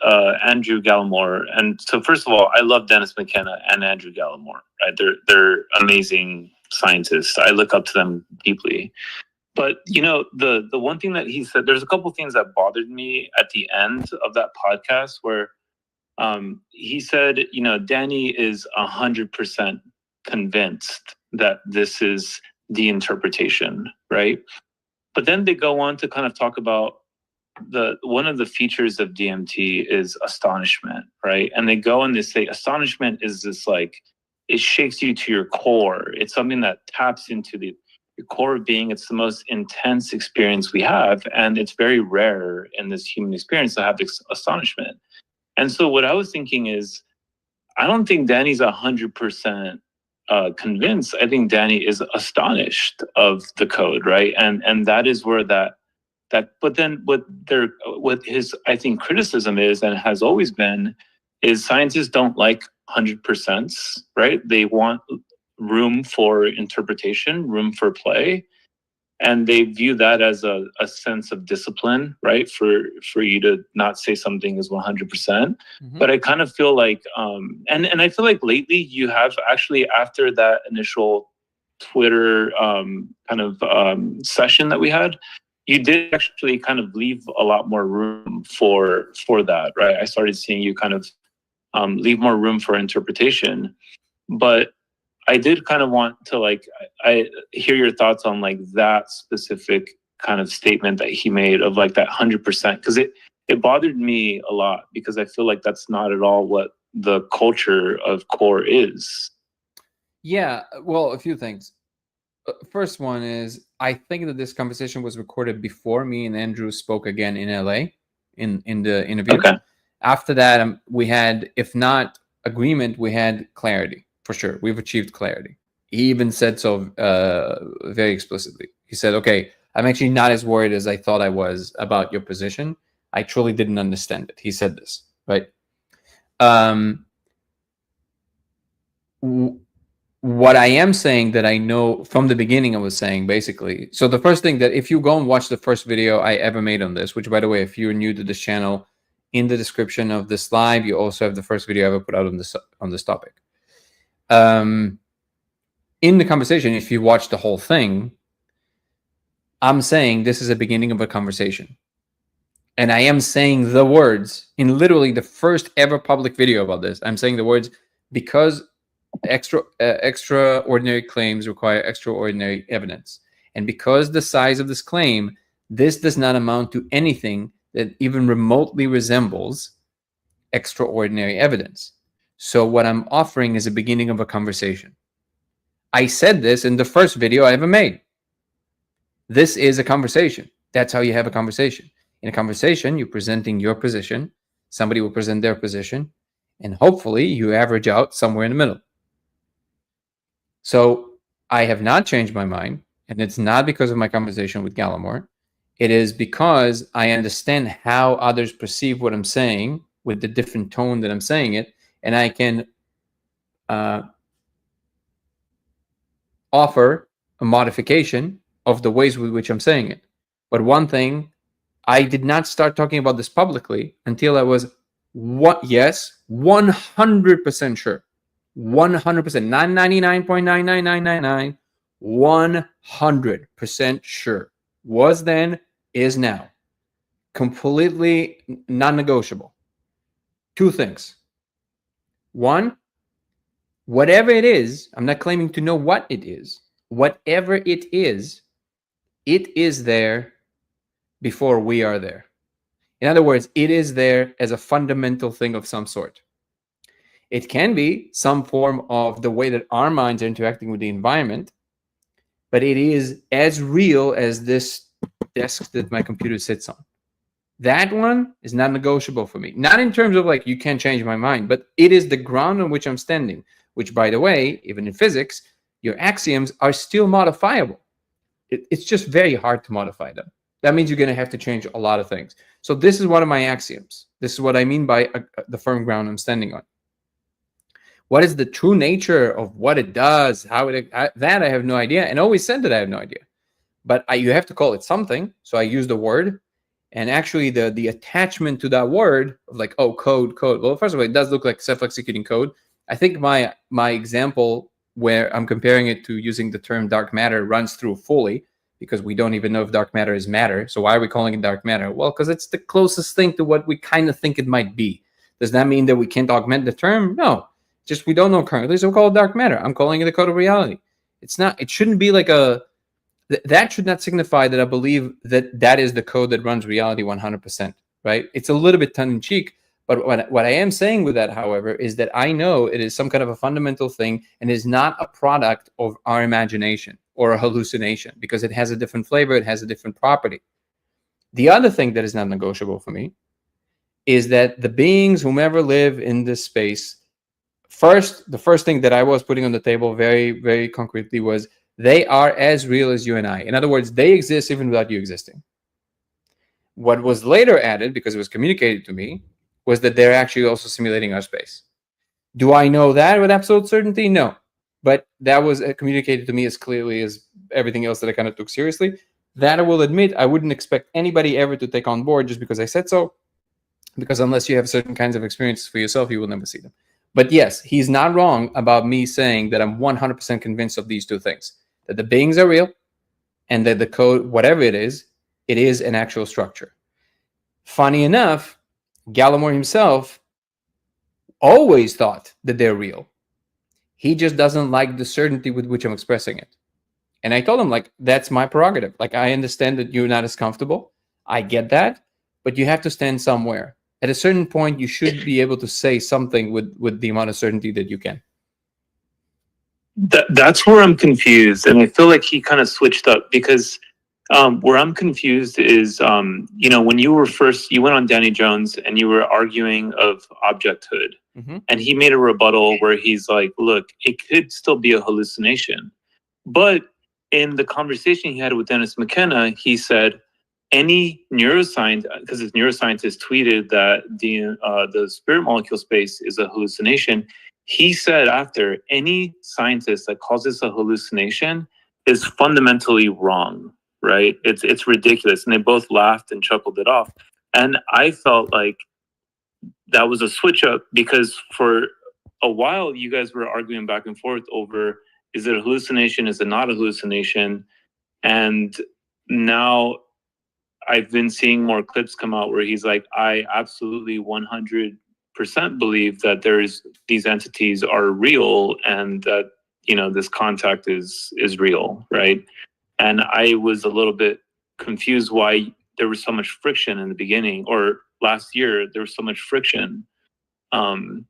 Andrew Gallimore, and so first of all, I love Dennis McKenna and Andrew Gallimore. Right, they're amazing scientists. I look up to them deeply. But the one thing that he said, there's a couple things that bothered me at the end of that podcast where he said, Danny is 100% convinced that this is the interpretation, right? But then they go on to kind of talk about one of the features of DMT is astonishment, right? And they go and they say astonishment is this it shakes you to your core. It's something that taps into your core of being. It's the most intense experience we have, and it's very rare in this human experience to have this astonishment. And so what I was thinking is, I don't think Danny's 100% convinced. I think Danny is astonished of the code, right? And that is where that. But then what his I think criticism is, and has always been, is scientists don't like 100%, right? They want room for interpretation, room for play. And they view that as a sense of discipline, right? For you to not say something is 100%. Mm-hmm. But I kind of feel like, and I feel like lately you have actually, after that initial Twitter session that we had, you did actually kind of leave a lot more room for that, right? I started seeing you kind of leave more room for interpretation. But I did kind of want to I hear your thoughts on that specific kind of statement that he made of that 100%, because it bothered me a lot, because I feel like that's not at all what the culture of core is. Yeah, well, a few things. First one is, I think that this conversation was recorded before me and Andrew spoke again in LA in the interview. Okay. After that, we had, if not agreement, we had clarity. For sure, we've achieved clarity. He even said so very explicitly. He said, okay, I'm actually not as worried as I thought I was about your position. I truly didn't understand it. He said this, right? What I am saying that I know from the beginning, I was saying basically, so the first thing that if you go and watch the first video I ever made on this, which by the way, if you're new to this channel, in the description of this live, you also have the first video I ever put out on this topic. In the conversation, if you watch the whole thing, I'm saying this is a beginning of a conversation. And I am saying the words in literally the first ever public video about this. I'm saying the words because extraordinary claims require extraordinary evidence. And because the size of this claim, this does not amount to anything that even remotely resembles extraordinary evidence. So what I'm offering is a beginning of a conversation. I said this in the first video I ever made. This is a conversation. That's how you have a conversation. In a conversation, you're presenting your position. Somebody will present their position. And hopefully you average out somewhere in the middle. So I have not changed my mind. And it's not because of my conversation with Gallimore. It is because I understand how others perceive what I'm saying with the different tone that I'm saying it. And I can offer a modification of the ways with which I'm saying it. But one thing, I did not start talking about this publicly until I was 100% sure. 100%, not 99.99999, 100% sure. Was then, is now. Completely non-negotiable. Two things. One, whatever it is, I'm not claiming to know what it is. Whatever it is there before we are there. In other words, it is there as a fundamental thing of some sort. It can be some form of the way that our minds are interacting with the environment, but it is as real as this desk that my computer sits on. That one is not negotiable for me. Not in terms of you can't change my mind, but it is the ground on which I'm standing, which, by the way, even in physics, your axioms are still modifiable. It's just very hard to modify them. That means you're going to have to change a lot of things. So this is one of my axioms. This is what I mean by the firm ground I'm standing on. What is the true nature of what it does? That I have no idea, and always said that I have no idea. But you have to call it something. So I use the word, and actually the attachment to that word of like, oh, code. Well, first of all, it does look like self-executing code. I think my example where I'm comparing it to using the term dark matter runs through fully, because we don't even know if dark matter is matter. So why are we calling it dark matter? Well, because it's the closest thing to what we kind of think it might be. Does that mean that we can't augment the term? No, just we don't know currently, so we'll call it dark matter. I'm calling it a code of reality. It's not. It shouldn't be like that should not signify that I believe that is the code that runs reality 100%, right? It's a little bit tongue-in-cheek, but what I am saying with that, however, is that I know it is some kind of a fundamental thing and is not a product of our imagination or a hallucination, because it has a different flavor, it has a different property. The other thing that is not negotiable for me is that the beings, whomever live in this space, the first thing that I was putting on the table very, very concretely was they are as real as you and I. In other words, they exist even without you existing. What was later added, because it was communicated to me, was that they're actually also simulating our space. Do I know that with absolute certainty? No. But that was communicated to me as clearly as everything else that I kind of took seriously. That I will admit, I wouldn't expect anybody ever to take on board just because I said so, because unless you have certain kinds of experiences for yourself, you will never see them. But yes, he's not wrong about me saying that I'm 100% convinced of these two things, that the beings are real and that the code, whatever it is an actual structure. Funny enough, Gallimore himself always thought that they're real. He just doesn't like the certainty with which I'm expressing it. And I told him, like, that's my prerogative. Like, I understand that you're not as comfortable. I get that, but you have to stand somewhere. At a certain point, you should be able to say something with the amount of certainty that you can. That's where I'm confused, and I feel like he kind of switched up, because where I'm confused is, when you went on Danny Jones and you were arguing of objecthood, and he made a rebuttal where he's like, look, it could still be a hallucination. But in the conversation he had with Dennis McKenna, he said, any neuroscience, because his neuroscientist tweeted that the spirit molecule space is a hallucination. He said after, any scientist that calls this a hallucination is fundamentally wrong, right? It's ridiculous. And they both laughed and chuckled it off. And I felt like that was a switch up, because for a while you guys were arguing back and forth over, is it a hallucination? Is it not a hallucination? And now I've been seeing more clips come out where he's like, I absolutely 100% believe that these entities are real, and that, this contact is real, right? And I was a little bit confused why there was so much friction in the beginning, or last year there was so much friction. Anyways,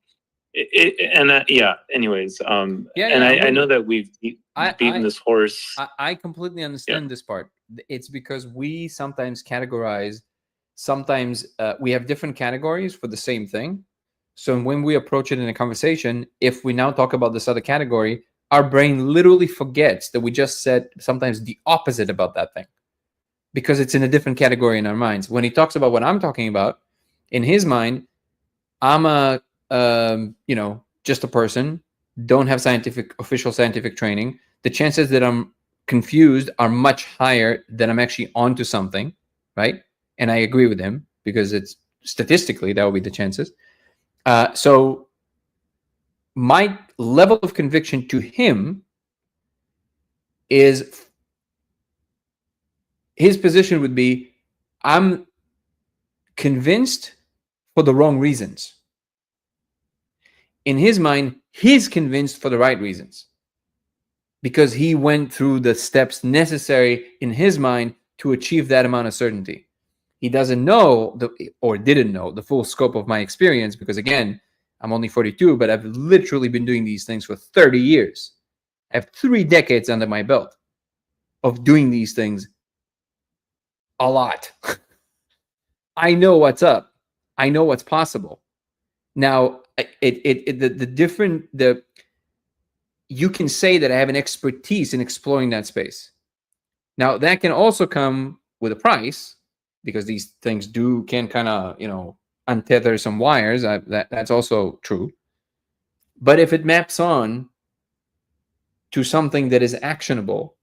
I know that we've beaten this horse. I completely understand this part. It's because we sometimes categorize, we have different categories for the same thing. So when we approach it in a conversation, if we now talk about this other category, our brain literally forgets that we just said sometimes the opposite about that thing, because it's in a different category in our minds. When he talks about what I'm talking about, in his mind, I'm just a person, don't have official scientific training. The chances that I'm confused are much higher than I'm actually onto something, right? And I agree with him, because it's statistically that would be the chances. So my level of conviction to him is, his position would be, I'm convinced for the wrong reasons. In his mind, he's convinced for the right reasons, because he went through the steps necessary in his mind to achieve that amount of certainty. He doesn't know didn't know the full scope of my experience, because again, I'm only 42, but I've literally been doing these things for 30 years. I have 3 decades under my belt of doing these things a lot. I know what's up. I know what's possible. Now, you can say that I have an expertise in exploring that space. Now, that can also come with a price, because these things can kind of, untether some wires. That's also true. But if it maps on to something that is actionable,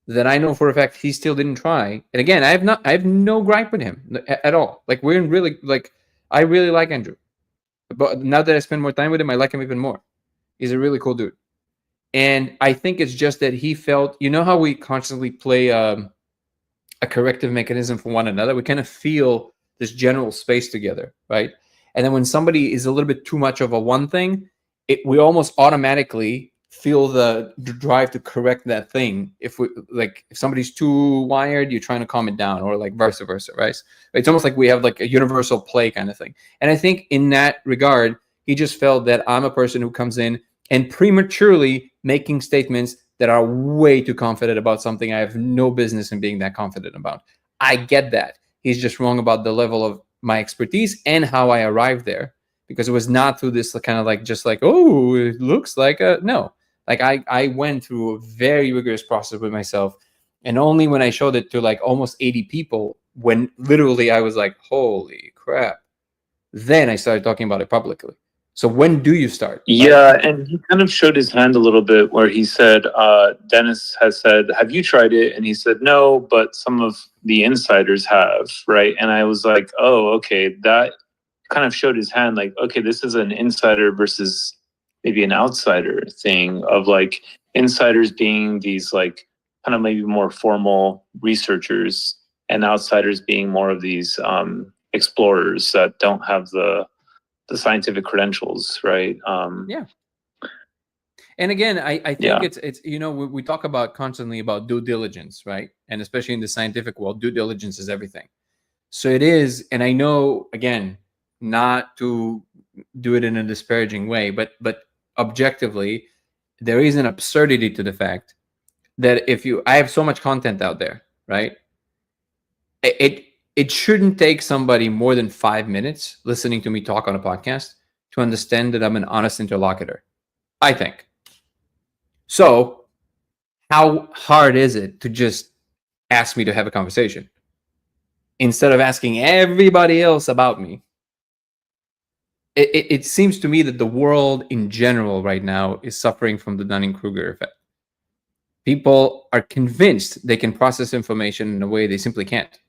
then I know for a fact he still didn't try. And again, I have no gripe with him at all. Like, we're in really, like, I really like Andrew. But now that I spend more time with him, I like him even more. He's a really cool dude. And I think it's just that he felt, you know how we constantly play a corrective mechanism for one another? We kind of feel this general space together, right? And then when somebody is a little bit too much of a one thing, we almost automatically feel the drive to correct that thing. If somebody's too wired, you're trying to calm it down, or like vice versa, right? It's almost like we have like a universal play kind of thing. And I think in that regard, he just felt that I'm a person who comes in and prematurely making statements that are way too confident about something I have no business in being that confident about. I get that. He's just wrong about the level of my expertise and how I arrived there, because it was not through this kind of like, just like, oh, it looks like a, no. Like I went through a very rigorous process with myself. And only when I showed it to like almost 80 people, when literally I was like, holy crap, then I started talking about it publicly. So when do you start? Yeah, and he kind of showed his hand a little bit where he said, Dennis has said, have you tried it? And he said, no, but some of the insiders have, right? And I was like, oh, okay, that kind of showed his hand, like, okay, this is an insider versus maybe an outsider thing, of like insiders being these like kind of maybe more formal researchers, and outsiders being more of these explorers that don't have the scientific credentials, right? Yeah. And again, I think it's you know, we talk about constantly about due diligence, right? And especially in the scientific world, due diligence is everything. So it is, and I know, again, not to do it in a disparaging way, but objectively, there is an absurdity to the fact that I have so much content out there, right? It shouldn't take somebody more than 5 minutes listening to me talk on a podcast to understand that I'm an honest interlocutor, I think. So how hard is it to just ask me to have a conversation instead of asking everybody else about me? It seems to me that the world in general right now is suffering from the Dunning-Kruger effect. People are convinced they can process information in a way they simply can't.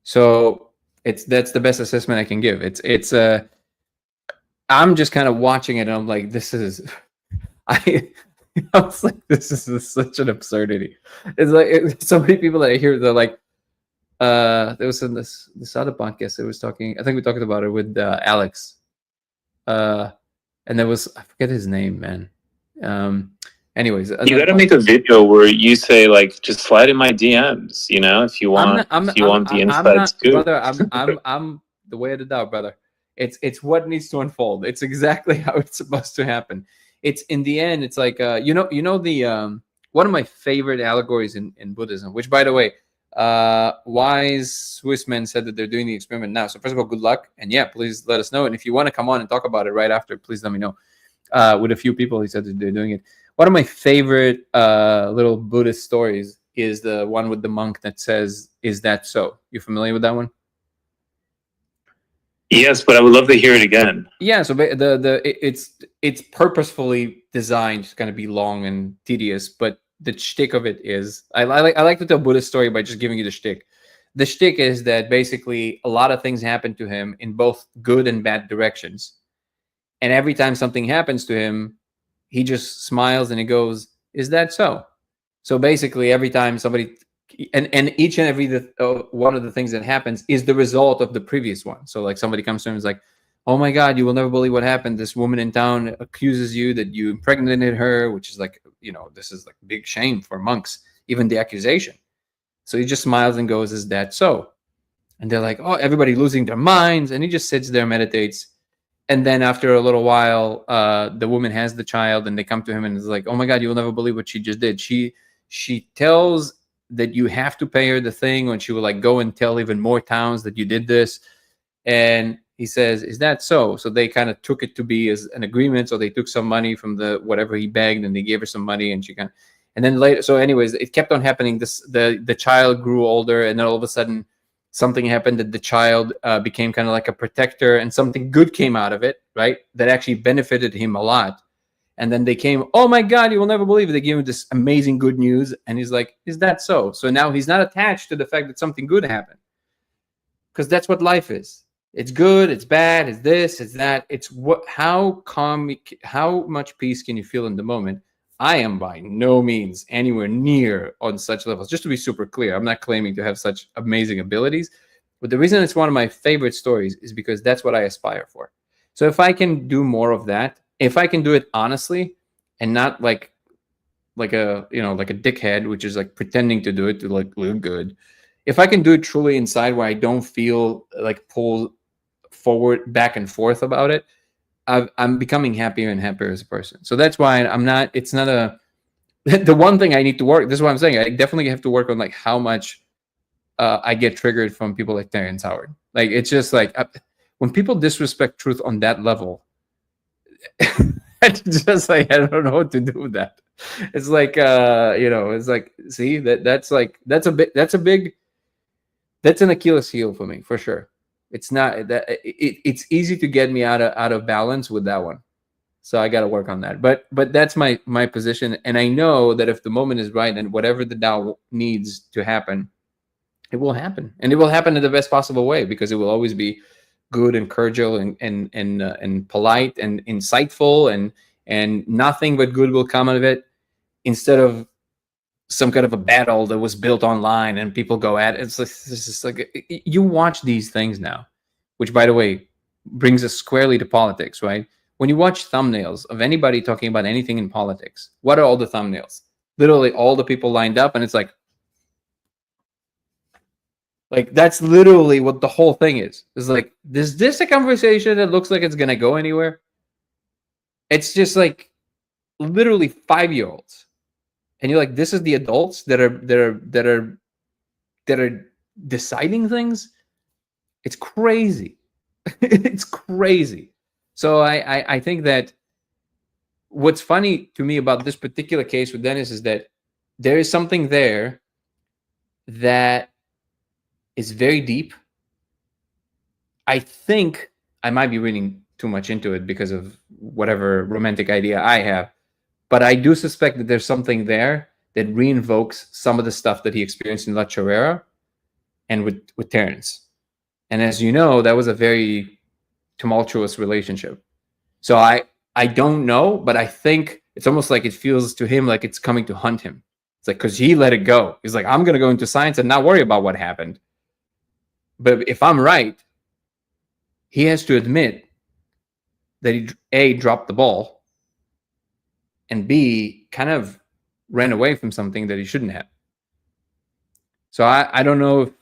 So that's the best assessment I can give. I'm just kind of watching it and I'm like, this is I was like, this is such an absurdity. It's like so many people that I hear, they're like, there was in this other podcast that was talking, I think we talked about it with Alex. And there was, I forget his name, man. Anyways, you got to make a video where you say like, just slide in my DMs, you know, if you want, the inside scoop. Brother, I'm the way of the dog, brother. It's what needs to unfold. It's exactly how it's supposed to happen. It's in the end, it's like you know the one of my favorite allegories in Buddhism, which, by the way, wise Swiss men said that they're doing the experiment now. So first of all, good luck, and yeah, please let us know. And if you want to come on and talk about it right after, please let me know. With a few people, he said that they're doing it. One of my favorite little Buddhist stories is the one with the monk that says, "Is that so?" You familiar with that one? Yes, but I would love to hear it again. Yeah, so it's purposefully designed to kind of be long and tedious, but the shtick of it is, I like to tell Buddhist story by just giving you the shtick. The shtick is that basically a lot of things happen to him in both good and bad directions, and every time something happens to him, he just smiles and he goes, "Is that so?" So basically, every time somebody, and each and every one of the things that happens is the result of the previous one. So like somebody comes to him and is like, "Oh my God, you will never believe what happened. This woman in town accuses you that you impregnated her," which is like, you know, this is like big shame for monks, even the accusation. So he just smiles and goes, "Is that so?" And they're like, "Oh, everybody losing their minds." And he just sits there, meditates. And then after a little while, the woman has the child and they come to him and is like, "Oh my God, you will never believe what she just did. She tells that you have to pay her the thing, and she will like go and tell even more towns that you did this." And he says, "Is that so?" So they kind of took it to be as an agreement. So they took some money from the whatever he begged, and they gave her some money, and she kind of, and then later. So anyways, it kept on happening. The child grew older, and then all of a sudden, something happened that the child became kind of like a protector, and something good came out of it, right? That actually benefited him a lot. And then they came, oh my God, you will never believe it. They gave him this amazing good news. And he's like, is that so? So now he's not attached to the fact that something good happened. Because that's what life is. It's good, it's bad, it's this, it's that. It's how much peace can you feel in the moment? I am by no means anywhere near on such levels. Just to be super clear, I'm not claiming to have such amazing abilities. But the reason it's one of my favorite stories is because that's what I aspire for. So if I can do more of that, if I can do it honestly and not like a dickhead, which is like pretending to do it to like look good. If I can do it truly inside where I don't feel like pulled forward, back and forth about it, I'm becoming happier and happier as a person. So that's why I'm not, it's not a, the one thing I need to work, this is what I'm saying, I definitely have to work on like how much I get triggered from people like Terrence Howard. Like, it's just like, when people disrespect truth on that level, it's just like, I don't know what to do with that. It's like, it's like, see, that's an Achilles heel for me, for sure. It's not that it's easy to get me out of balance with that one. So I got to work on that. But that's my position. And I know that if the moment is right and whatever the Tao needs to happen, it will happen. And it will happen in the best possible way, because it will always be good and cordial and polite and insightful, and nothing but good will come out of it, instead of some kind of a battle that was built online and people go at it. It's just like, you watch these things now, which, by the way, brings us squarely to politics, right? When you watch thumbnails of anybody talking about anything in politics, what are all the thumbnails? Literally all the people lined up, and it's like that's literally what the whole thing is. It's like, is this a conversation that looks like it's gonna go anywhere? It's just like literally 5-year-olds. And you're like, this is the adults that are deciding things. It's crazy. It's crazy. So I think that what's funny to me about this particular case with Dennis is that there is something there that is very deep. I think I might be reading too much into it because of whatever romantic idea I have, but I do suspect that there's something there that reinvokes some of the stuff that he experienced in La Chorrera and with Terrence. And as you know, that was a very tumultuous relationship. So I don't know, but I think it's almost like it feels to him like it's coming to hunt him. It's like, because he let it go. He's like, I'm going to go into science and not worry about what happened. But if I'm right, he has to admit that he, A, dropped the ball, and B, kind of ran away from something that he shouldn't have. So I don't know if,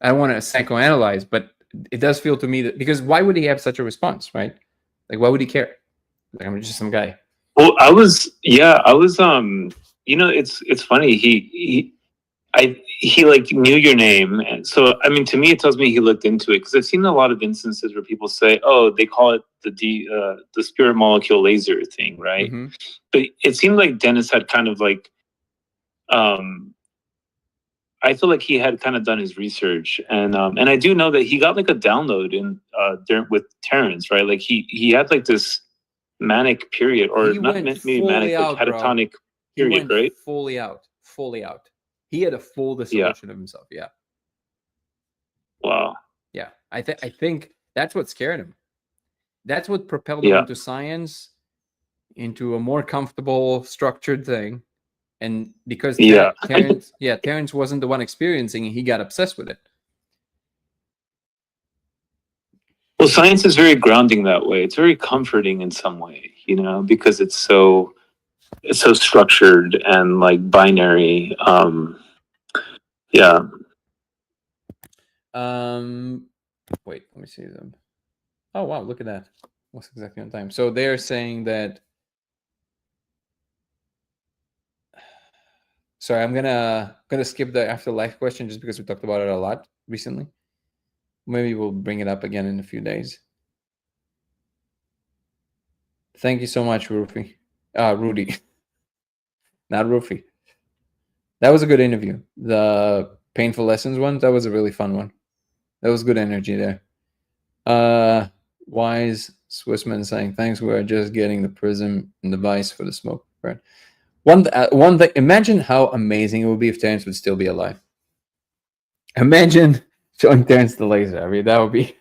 I don't want to psychoanalyze, but it does feel to me that, because why would he have such a response, right? Like, why would he care? Like, I'm just some guy. Well, I was, it's funny. He like knew your name. And so, I mean, to me, it tells me he looked into it, because I've seen a lot of instances where people say, oh, they call it the spirit molecule laser thing, right? Mm-hmm. But it seemed like Dennis had kind of like, I feel like he had kind of done his research, and I do know that he got like a download in with Terrence, right? Like he had like this manic period, or not maybe manic, but catatonic period, right? Fully out. He had a full dissolution of himself. Yeah. Wow. Yeah, I think that's what scared him. That's what propelled him into science, into a more comfortable, structured thing. And because Terrence wasn't the one experiencing it, he got obsessed with it. Well, science is very grounding that way. It's very comforting in some way, because it's so structured and like binary. Yeah. Wait, let me see them. Oh wow, look at that. What's exactly on time? So they're saying that. Sorry, I'm gonna skip the afterlife question just because we talked about it a lot recently. Maybe we'll bring it up again in a few days. Thank you so much, Rudy. Not Rufy. That was a good interview. Painful Lessons one. That was a really fun one. That was good energy there. Wise Swissman saying, thanks, we're just getting the prism and device for the smoke. Right. One thing, imagine how amazing it would be if Terrence would still be alive. Imagine showing Terrence the laser. I mean, that would be...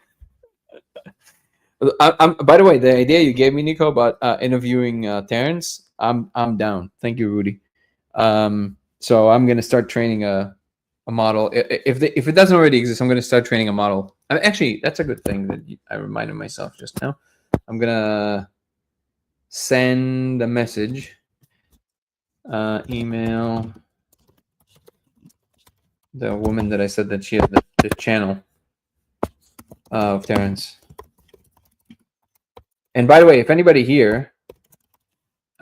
by the way, the idea you gave me, Nico, about interviewing Terrence, I'm down. Thank you, Rudy. So I'm gonna start training a model. If it doesn't already exist, I'm gonna start training a model. Actually, that's a good thing that I reminded myself just now. I'm gonna send a message, email the woman that I said that she had the channel of Terrence. And by the way, if anybody here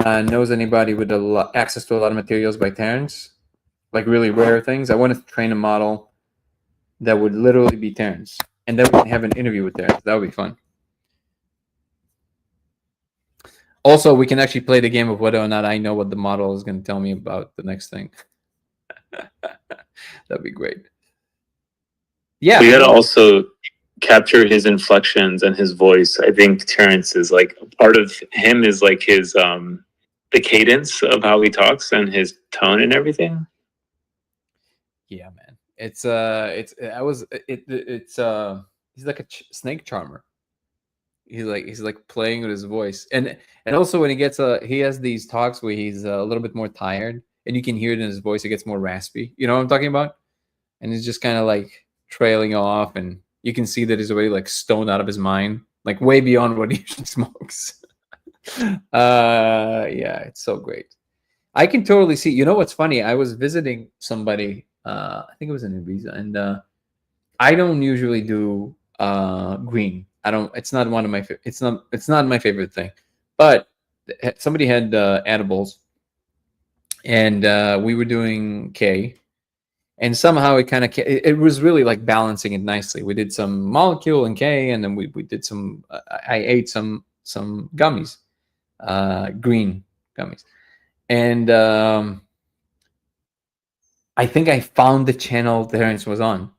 knows anybody with access to a lot of materials by Terrence, like really rare things, I want to train a model that would literally be Terrence. And then we can have an interview with Terrence. That would be fun. Also, we can actually play the game of whether or not I know what the model is going to tell me about the next thing. That'd be great. Yeah. We gotta also capture his inflections and his voice. I think Terrence is like part of him is like his the cadence of how he talks and his tone and everything. Yeah, man. It's he's like a snake charmer. He's like playing with his voice, and also when he has these talks where he's a little bit more tired, and you can hear it in his voice. It gets more raspy. You know what I'm talking about? And he's just kind of like trailing off, and you can see that he's already like stoned out of his mind, like way beyond what he usually smokes. Yeah, it's so great. I can totally see. You know what's funny? I was visiting somebody. I think it was in Ibiza, and I don't usually do green. I don't. It's not one of my. It's not my favorite thing. But somebody had edibles, and we were doing K, and somehow it was really like balancing it nicely. We did some molecule and K, and then we did some. I ate some gummies, green gummies, and I think I found the channel Terrence was on.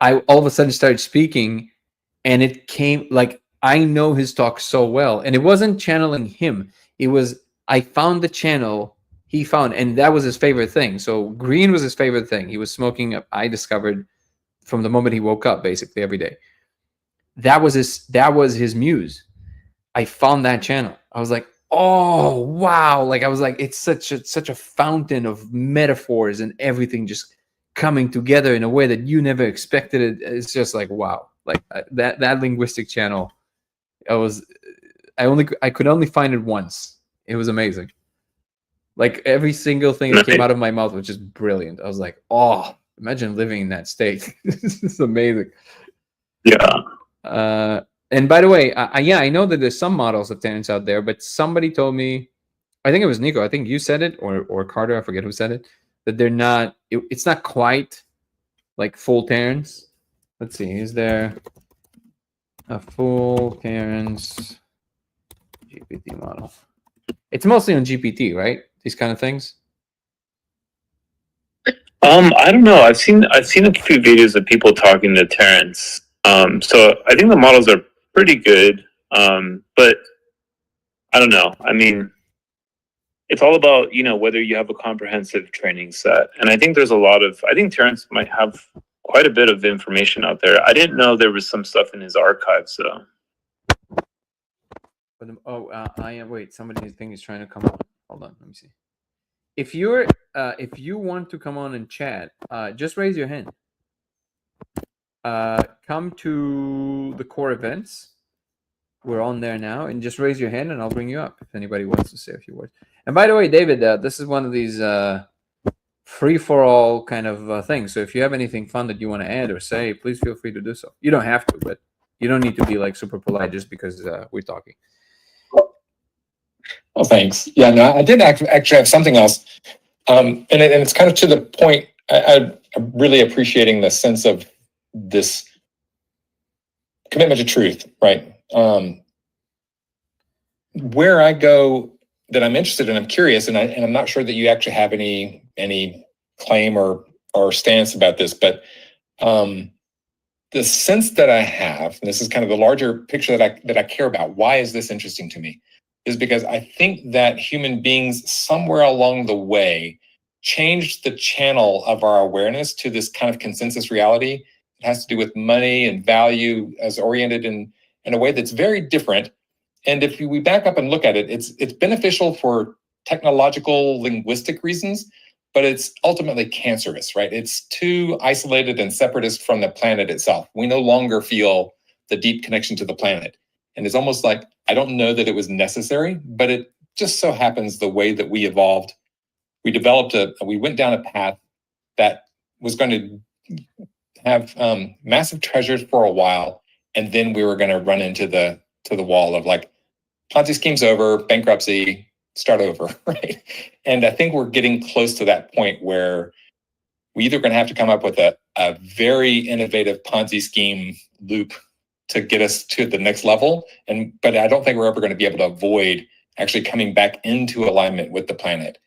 I all of a sudden started speaking, and it came like I know his talk so well, and it wasn't channeling him. It was I found the channel he found, and that was his favorite thing. So green was his favorite thing. He was smoking. I discovered from the moment he woke up, basically every day. That was his muse. I found that channel. I was like, oh wow! Like I was like, it's such a fountain of metaphors and everything just coming together in a way that you never expected it. It's just like wow! Like that linguistic channel. I could only find it once. It was amazing. Like every single thing that came out of my mouth was just brilliant. I was like, oh, imagine living in that state. This is amazing. Yeah. And by the way, I know that there's some models of Terrence out there, but somebody told me, I think it was Nico, I think you said it, or Carter, I forget who said it, that they're not, it's not quite like full Terrence. Let's see, is there a full Terrence GPT model? It's mostly on GPT, right? These kind of things. I don't know. I've seen a few videos of people talking to Terrence. So I think the models are pretty good. But I don't know. I mean, it's all about, whether you have a comprehensive training set. And I think I think Terrence might have quite a bit of information out there. I didn't know there was some stuff in his archives, though. Wait, somebody's thing is trying to come on. Hold on, let me see. If you want to come on and chat, just raise your hand. Come to the core events. We're on there now, and just raise your hand, and I'll bring you up if anybody wants to say a few words. And by the way, David, this is one of these free-for-all kind of things. So if you have anything fun that you want to add or say, please feel free to do so. You don't have to, but you don't need to be like super polite just because we're talking. Oh, thanks. Yeah, no, I did actually have something else. And it's kind of to the point. I'm really appreciating the sense of this commitment to truth, right? Where I go that I'm interested in, I'm curious, and I'm not sure that you actually have any claim or or stance about this, but the sense that I have, and this is kind of the larger picture that I care about, why is this interesting to me, is because I think that human beings somewhere along the way changed the channel of our awareness to this kind of consensus reality. It has to do with money and value as oriented in a way that's very different. And if we back up and look at it, it's beneficial for technological linguistic reasons, but it's ultimately cancerous, right? It's too isolated and separatist from the planet itself. We no longer feel the deep connection to the planet. And it's almost like, I don't know that it was necessary, but it just so happens the way that we evolved, we went down a path that was going to have massive treasures for a while. And then we were going to run into the wall of like, Ponzi scheme's over, bankruptcy, start over, right? And I think we're getting close to that point where we either going to have to come up with a very innovative Ponzi scheme loop to get us to the next level. But I don't think we're ever going to be able to avoid actually coming back into alignment with the planet.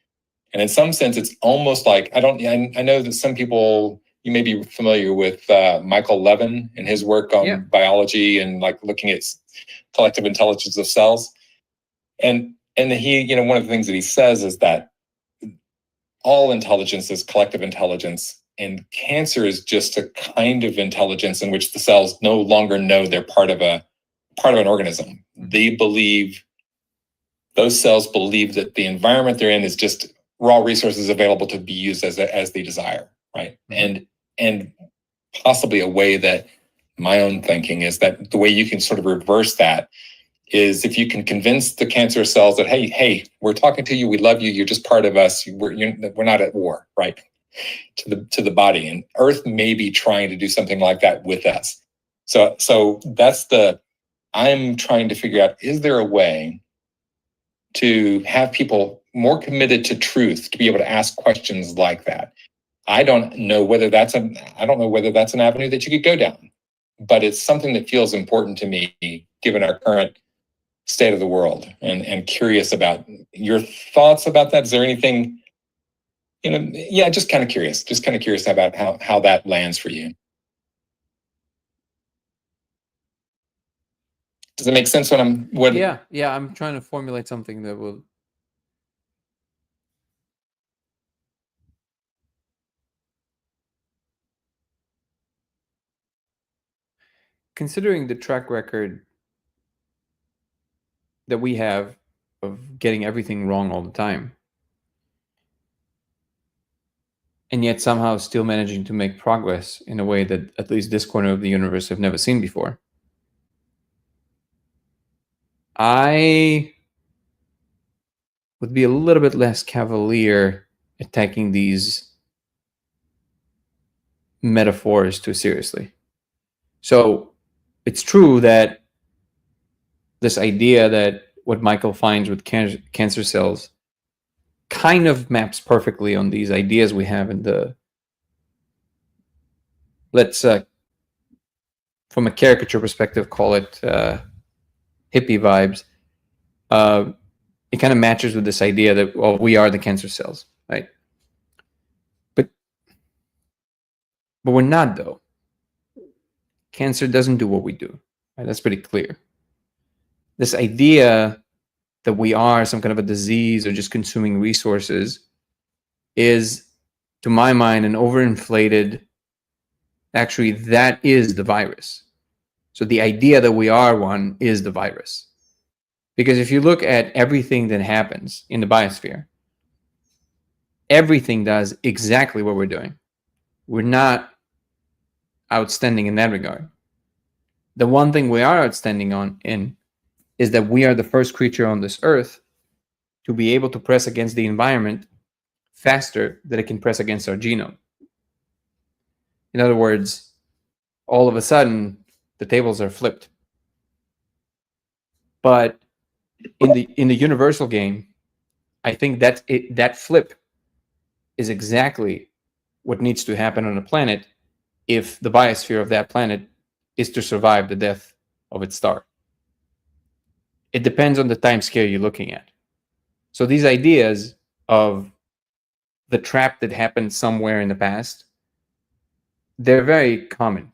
And in some sense, it's almost like, I know that some people, you may be familiar with Michael Levin and his work on biology and like looking at collective intelligence of cells. And he, one of the things that he says is that all intelligence is collective intelligence, and cancer is just a kind of intelligence in which the cells no longer know they're part of an organism. Those cells believe that the environment they're in is just raw resources available to be used as they desire, right? And possibly a way that my own thinking is that the way you can sort of reverse that is if you can convince the cancer cells that, hey, we're talking to you, we love you, you're just part of us, we're not at war, right? To the body. And Earth may be trying to do something like that with us. So that's I'm trying to figure out, is there a way to have people more committed to truth, to be able to ask questions like that? I don't know whether that's an avenue that you could go down, but it's something that feels important to me, given our current state of the world, and curious about your thoughts about that. Is there anything, just kind of curious about how that lands for you. Does it make sense Yeah, I'm trying to formulate something that will considering the track record that we have of getting everything wrong all the time, and yet somehow still managing to make progress in a way that at least this corner of the universe have never seen before. I would be a little bit less cavalier attacking these metaphors too seriously. So it's true that this idea that what Michael finds with cancer cells kind of maps perfectly on these ideas we have in the, let's from a caricature perspective, call it hippie vibes. It kind of matches with this idea that, well, we are the cancer cells, right? But we're not, though. Cancer doesn't do what we do, right? That's pretty clear. This idea that we are some kind of a disease or just consuming resources is, to my mind, an overinflated, actually, that is the virus. So the idea that we are one is the virus. Because if you look at everything that happens in the biosphere, everything does exactly what we're doing. We're not outstanding in that regard. The one thing we are outstanding in is that we are the first creature on this earth to be able to press against the environment faster than it can press against our genome. In other words, all of a sudden, the tables are flipped. But in the universal game, I think that flip is exactly what needs to happen on a planet if the biosphere of that planet is to survive the death of its star. It depends on the time scale you're looking at. So these ideas of the trap that happened somewhere in the past they're very common.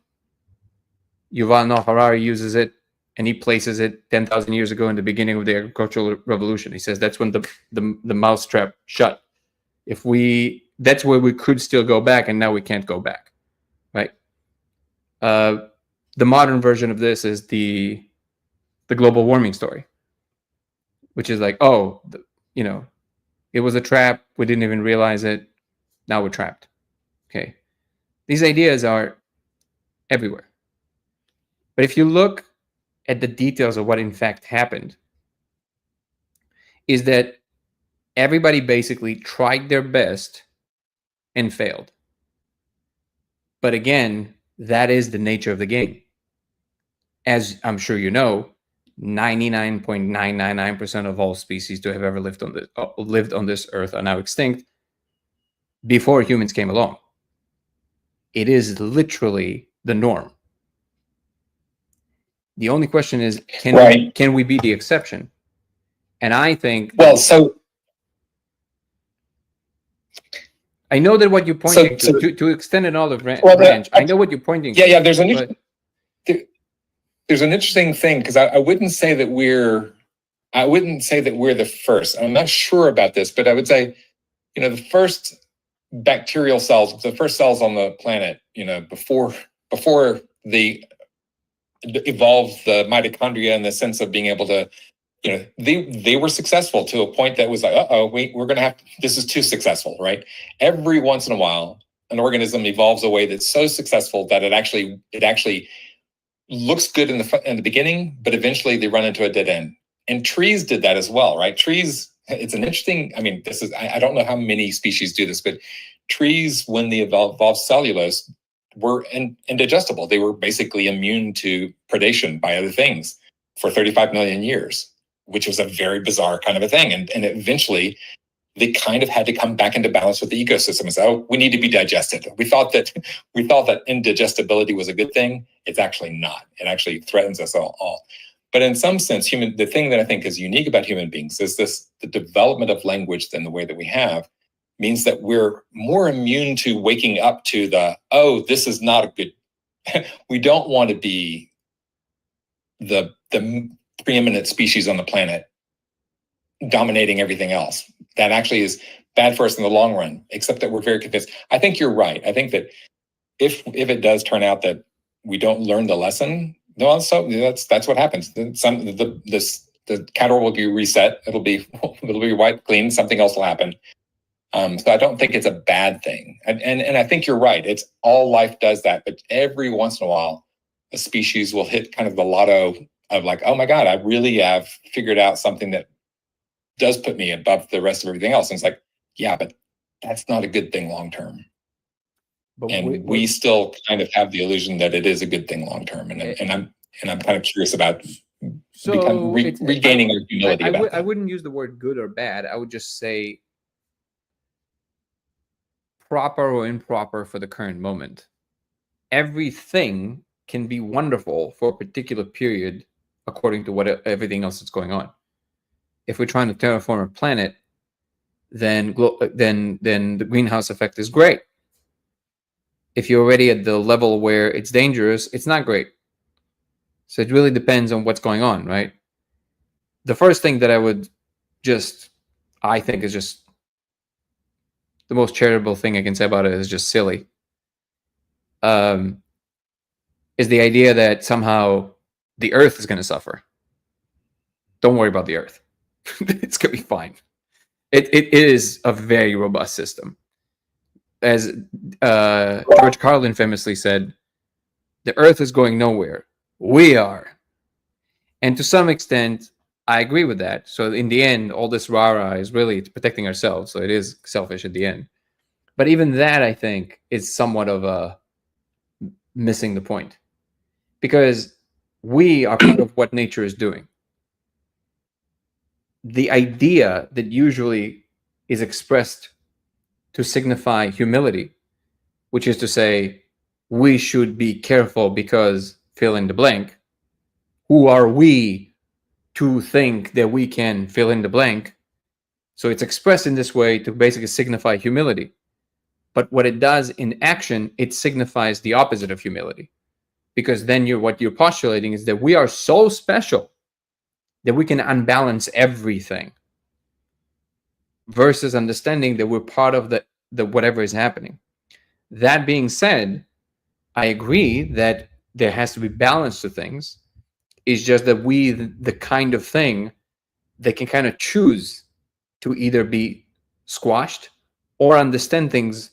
Yuval Noah Harari uses it, and he places it 10,000 years ago in the beginning of the agricultural revolution. He says that's when the mousetrap shut. That's where we could still go back, and now we can't go back, right? The modern version of this is the global warming story, which is like, oh, it was a trap. We didn't even realize it. Now we're trapped. Okay. These ideas are everywhere. But if you look at the details of what in fact happened, is that everybody basically tried their best and failed. But again, that is the nature of the game. As I'm sure you know, 99.999% of all species to have ever lived on this earth are now extinct before humans came along. It is literally the norm. The only question is, can we be the exception? And I think, I know that what you're pointing to extend an olive branch. I know what you're pointing to. Yeah. There's an interesting thing, because I wouldn't say that we're the first. I'm not sure about this, but I would say, the first bacterial cells, the first cells on the planet, before they evolved the mitochondria in the sense of being able to, they were successful to a point that was like, we're going to have, this is too successful, right? Every once in a while, an organism evolves a way that's so successful that it actually looks good in the beginning, but eventually they run into a dead end. And trees did that as well, right? Trees, it's an interesting, I don't know how many species do this, but trees, when they evolved cellulose, were indigestible. They were basically immune to predation by other things for 35 million years, which was a very bizarre kind of a thing. And eventually they kind of had to come back into balance with the ecosystem and say, oh, we need to be digested. We thought that indigestibility was a good thing. It's actually not. It actually threatens us all. But in some sense, the thing that I think is unique about human beings is the development of language than the way that we have means that we're more immune to waking up to this is not a good, we don't want to be the preeminent species on the planet dominating everything else. That actually is bad for us in the long run, except that we're very convinced. I think you're right. I think that if it does turn out that we don't learn the lesson, so that's what happens. The cattle will be reset. It'll be wiped clean. Something else will happen. So I don't think it's a bad thing. And I think you're right. It's all life does that. But every once in a while, a species will hit kind of the lotto of like, oh my God, I really have figured out something that does put me above the rest of everything else. And it's like, yeah, but that's not a good thing long term. And we still kind of have the illusion that it is a good thing long term. And I'm kind of curious about regaining our humility about that. I wouldn't use the word good or bad. I would just say proper or improper for the current moment. Everything can be wonderful for a particular period according to everything else that's going on. If we're trying to terraform a planet, then the greenhouse effect is great. If you're already at the level where it's dangerous, it's not great. So it really depends on what's going on, right? The first thing that I think is just the most charitable thing I can say about it is just silly. Is the idea that somehow the Earth is going to suffer. Don't worry about the Earth. It's going to be fine. It is a very robust system. As George Carlin famously said, the Earth is going nowhere. We are. And to some extent, I agree with that. So in the end, all this rah-rah is really protecting ourselves. So it is selfish at the end. But even that, I think, is somewhat of a missing the point. Because we are part of what nature is doing. The idea that usually is expressed to signify humility, which is to say, we should be careful because fill in the blank. Who are we to think that we can fill in the blank? So it's expressed in this way to basically signify humility. But what it does in action, it signifies the opposite of humility. Because then what you're postulating is that we are so special that we can unbalance everything, versus understanding that we're part of the whatever is happening. That being said, I agree that there has to be balance to things. It's just that we, the kind of thing that can kind of choose to either be squashed or understand things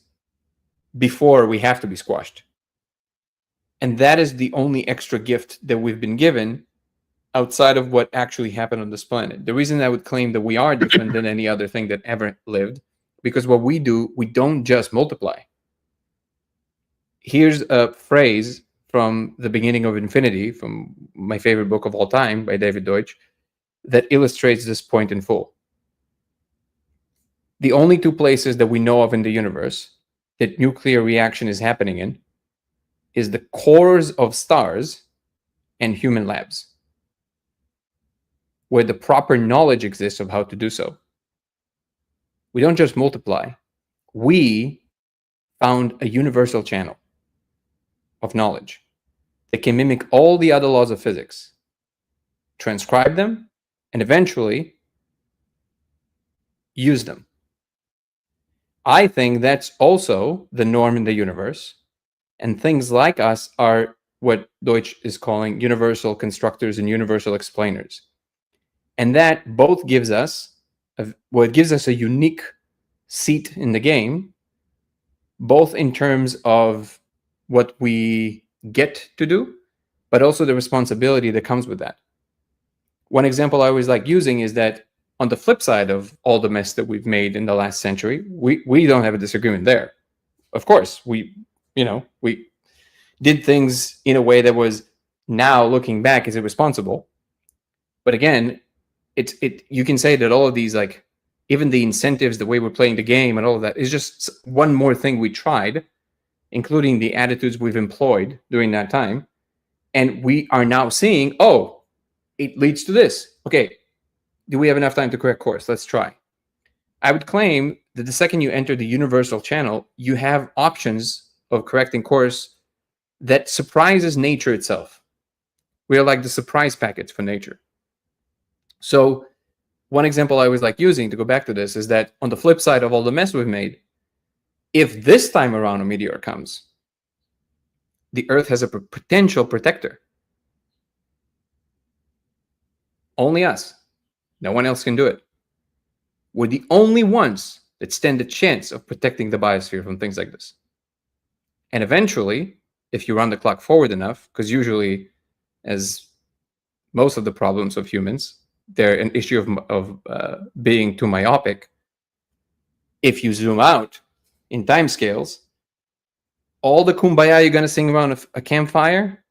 before we have to be squashed. And that is the only extra gift that we've been given outside of what actually happened on this planet. The reason I would claim that we are different than any other thing that ever lived, because what we do, we don't just multiply. Here's a phrase from The Beginning of Infinity, from my favorite book of all time by David Deutsch, that illustrates this point in full. The only two places that we know of in the universe that nuclear reaction is happening in is the cores of stars and human labs, where the proper knowledge exists of how to do so. We don't just multiply. We found a universal channel of knowledge that can mimic all the other laws of physics, transcribe them, and eventually use them. I think that's also the norm in the universe, and things like us are what Deutsch is calling universal constructors and universal explainers. And that both gives us a unique seat in the game, both in terms of what we get to do, but also the responsibility that comes with that. One example I always like using is that on the flip side of all the mess that we've made in the last century, we don't have a disagreement there. Of course, we did things in a way that was, now looking back, is irresponsible. But again, you can say that all of these, like even the incentives, the way we're playing the game and all of that, is just one more thing we tried, including the attitudes we've employed during that time. And we are now seeing, oh, it leads to this. Okay, do we have enough time to correct course? Let's try. I would claim that the second you enter the universal channel, you have options of correcting course that surprises nature itself. We are like the surprise packets for nature. So one example I always like using, to go back to this, is that on the flip side of all the mess we've made, if this time around a meteor comes, the Earth has a potential protector. Only us. No one else can do it. We're the only ones that stand a chance of protecting the biosphere from things like this. And eventually, if you run the clock forward enough, because usually, as most of the problems of humans, they're an issue of being too myopic. If you zoom out in time scales, all the kumbaya you're going to sing around a campfire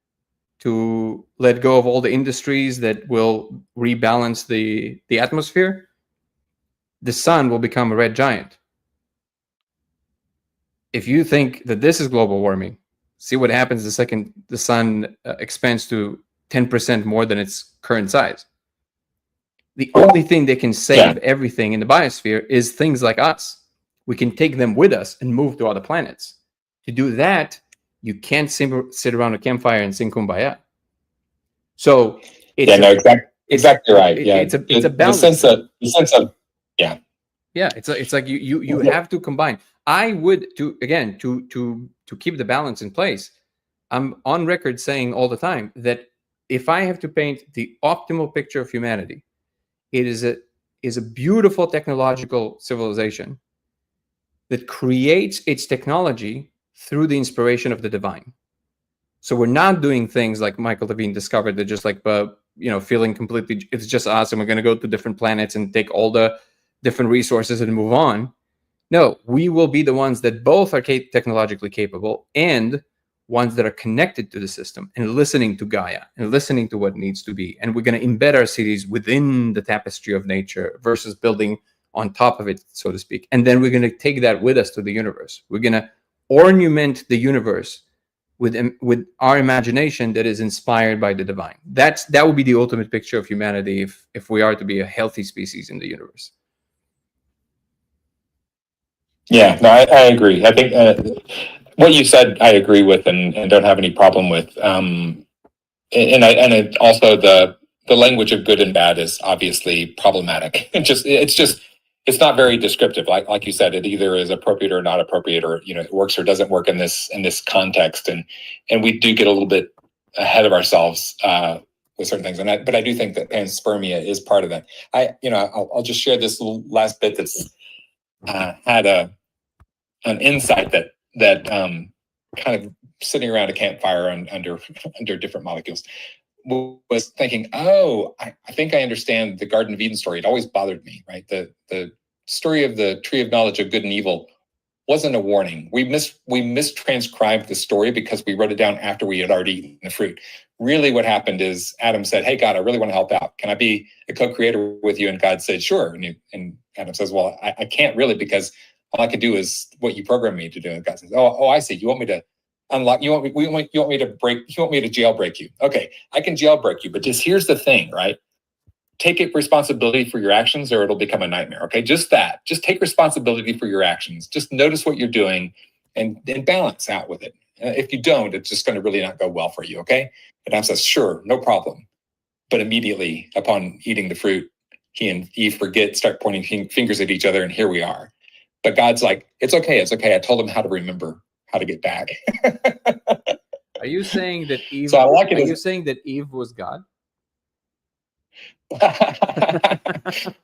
to let go of all the industries that will rebalance the atmosphere, the sun will become a red giant. If you think that this is global warming, see what happens the second the sun expands to 10% more than its current size. The only thing that can save everything in the biosphere is things like us. We can take them with us and move to other planets. To do that, you can't sit around a campfire and sing kumbaya. So it's exactly right. It's a balance. The sense of it's like you have to combine. I would, to keep the balance in place, I'm on record saying all the time that if I have to paint the optimal picture of humanity, it is a beautiful technological civilization that creates its technology through the inspiration of the divine. So we're not doing things like Michael Levine discovered that just like feeling completely, it's just us and we're going to go to different planets and take all the different resources and move on. No, we will be the ones that both are technologically capable and ones that are connected to the system and listening to Gaia and listening to what needs to be. And we're going to embed our cities within the tapestry of nature versus building on top of it, so to speak. And then we're going to take that with us to the universe. We're going to ornament the universe with our imagination that is inspired by the divine. That would be the ultimate picture of humanity if we are to be a healthy species in the universe. Yeah, no, I agree. I think what you said, I agree with, and don't have any problem with. Also the language of good and bad is obviously problematic. It's not very descriptive. Like you said, it either is appropriate or not appropriate, or it works or doesn't work in this context, and we do get a little bit ahead of ourselves with certain things. But I do think that panspermia is part of that. I'll just share this little last bit that's had an insight that kind of sitting around a campfire under different molecules, was thinking, I think I understand the Garden of Eden story. It always bothered me, right? The story of the tree of knowledge of good and evil wasn't a warning. We mistranscribed the story because we wrote it down after we had already eaten the fruit. Really what happened is Adam said, hey, God, I really want to help out. Can I be a co-creator with you? And God said, sure. And Adam says, well, I can't really, because all I can do is what you programmed me to do. And God says, oh, I see. You want me to unlock, you want me to jailbreak you. Okay, I can jailbreak you, but just here's the thing, right? Take responsibility for your actions or it'll become a nightmare. Okay, just take responsibility for your actions. Just notice what you're doing and balance out with it. If you don't, it's just going to really not go well for you. Okay. And Adam says, sure, no problem. But immediately upon eating the fruit, he and Eve start pointing fingers at each other, and here we are. But God's like, it's okay. I told him how to remember how to get back. Are you saying that Eve? So I like it. Are you saying that Eve was God?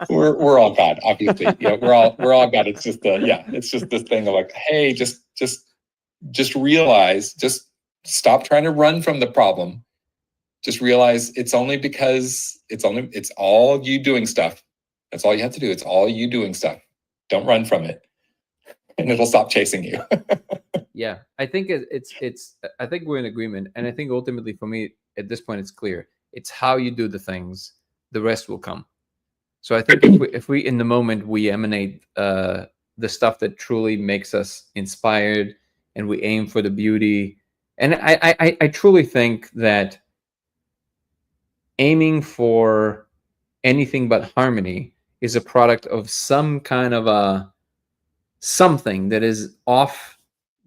we're all God, obviously. We're all God. It's just it's just this thing of like, hey, just realize, just stop trying to run from the problem. Just realize it's only because it's all you doing stuff. That's all you have to do. It's all you doing stuff. Don't run from it, and it'll stop chasing you. Yeah, I think I think we're in agreement, and I think ultimately for me at this point it's clear. It's how you do the things. The rest will come. So I think if we in the moment we emanate the stuff that truly makes us inspired, and we aim for the beauty, and I truly think that aiming for anything but harmony is a product of some kind of a something that is off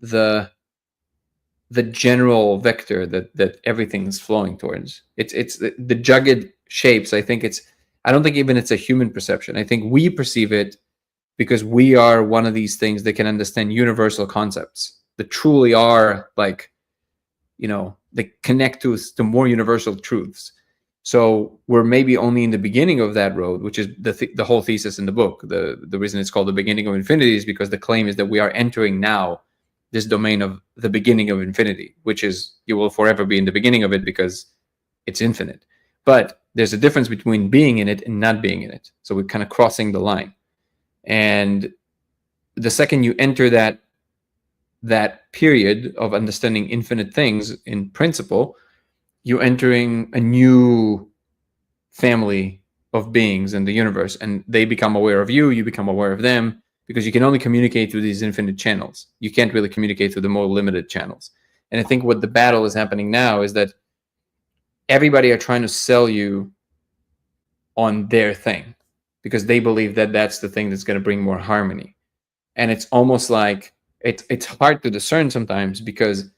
the general vector that everything's flowing towards. It's the jagged shapes. I don't think even it's a human perception. I think we perceive it because we are one of these things that can understand universal concepts that truly are like, they connect to more universal truths. So we're maybe only in the beginning of that road, which is the whole thesis in the book. The reason it's called The Beginning of Infinity is because the claim is that we are entering now this domain of the beginning of infinity, which is you will forever be in the beginning of it because it's infinite. But there's a difference between being in it and not being in it. So we're kind of crossing the line. And the second you enter that period of understanding infinite things in principle, you're entering a new family of beings in the universe, and they become aware of you, you become aware of them, because you can only communicate through these infinite channels. You can't really communicate through the more limited channels. And I think what the battle is happening now is that everybody are trying to sell you on their thing because they believe that that's the thing that's going to bring more harmony. And it's almost like it's hard to discern sometimes, because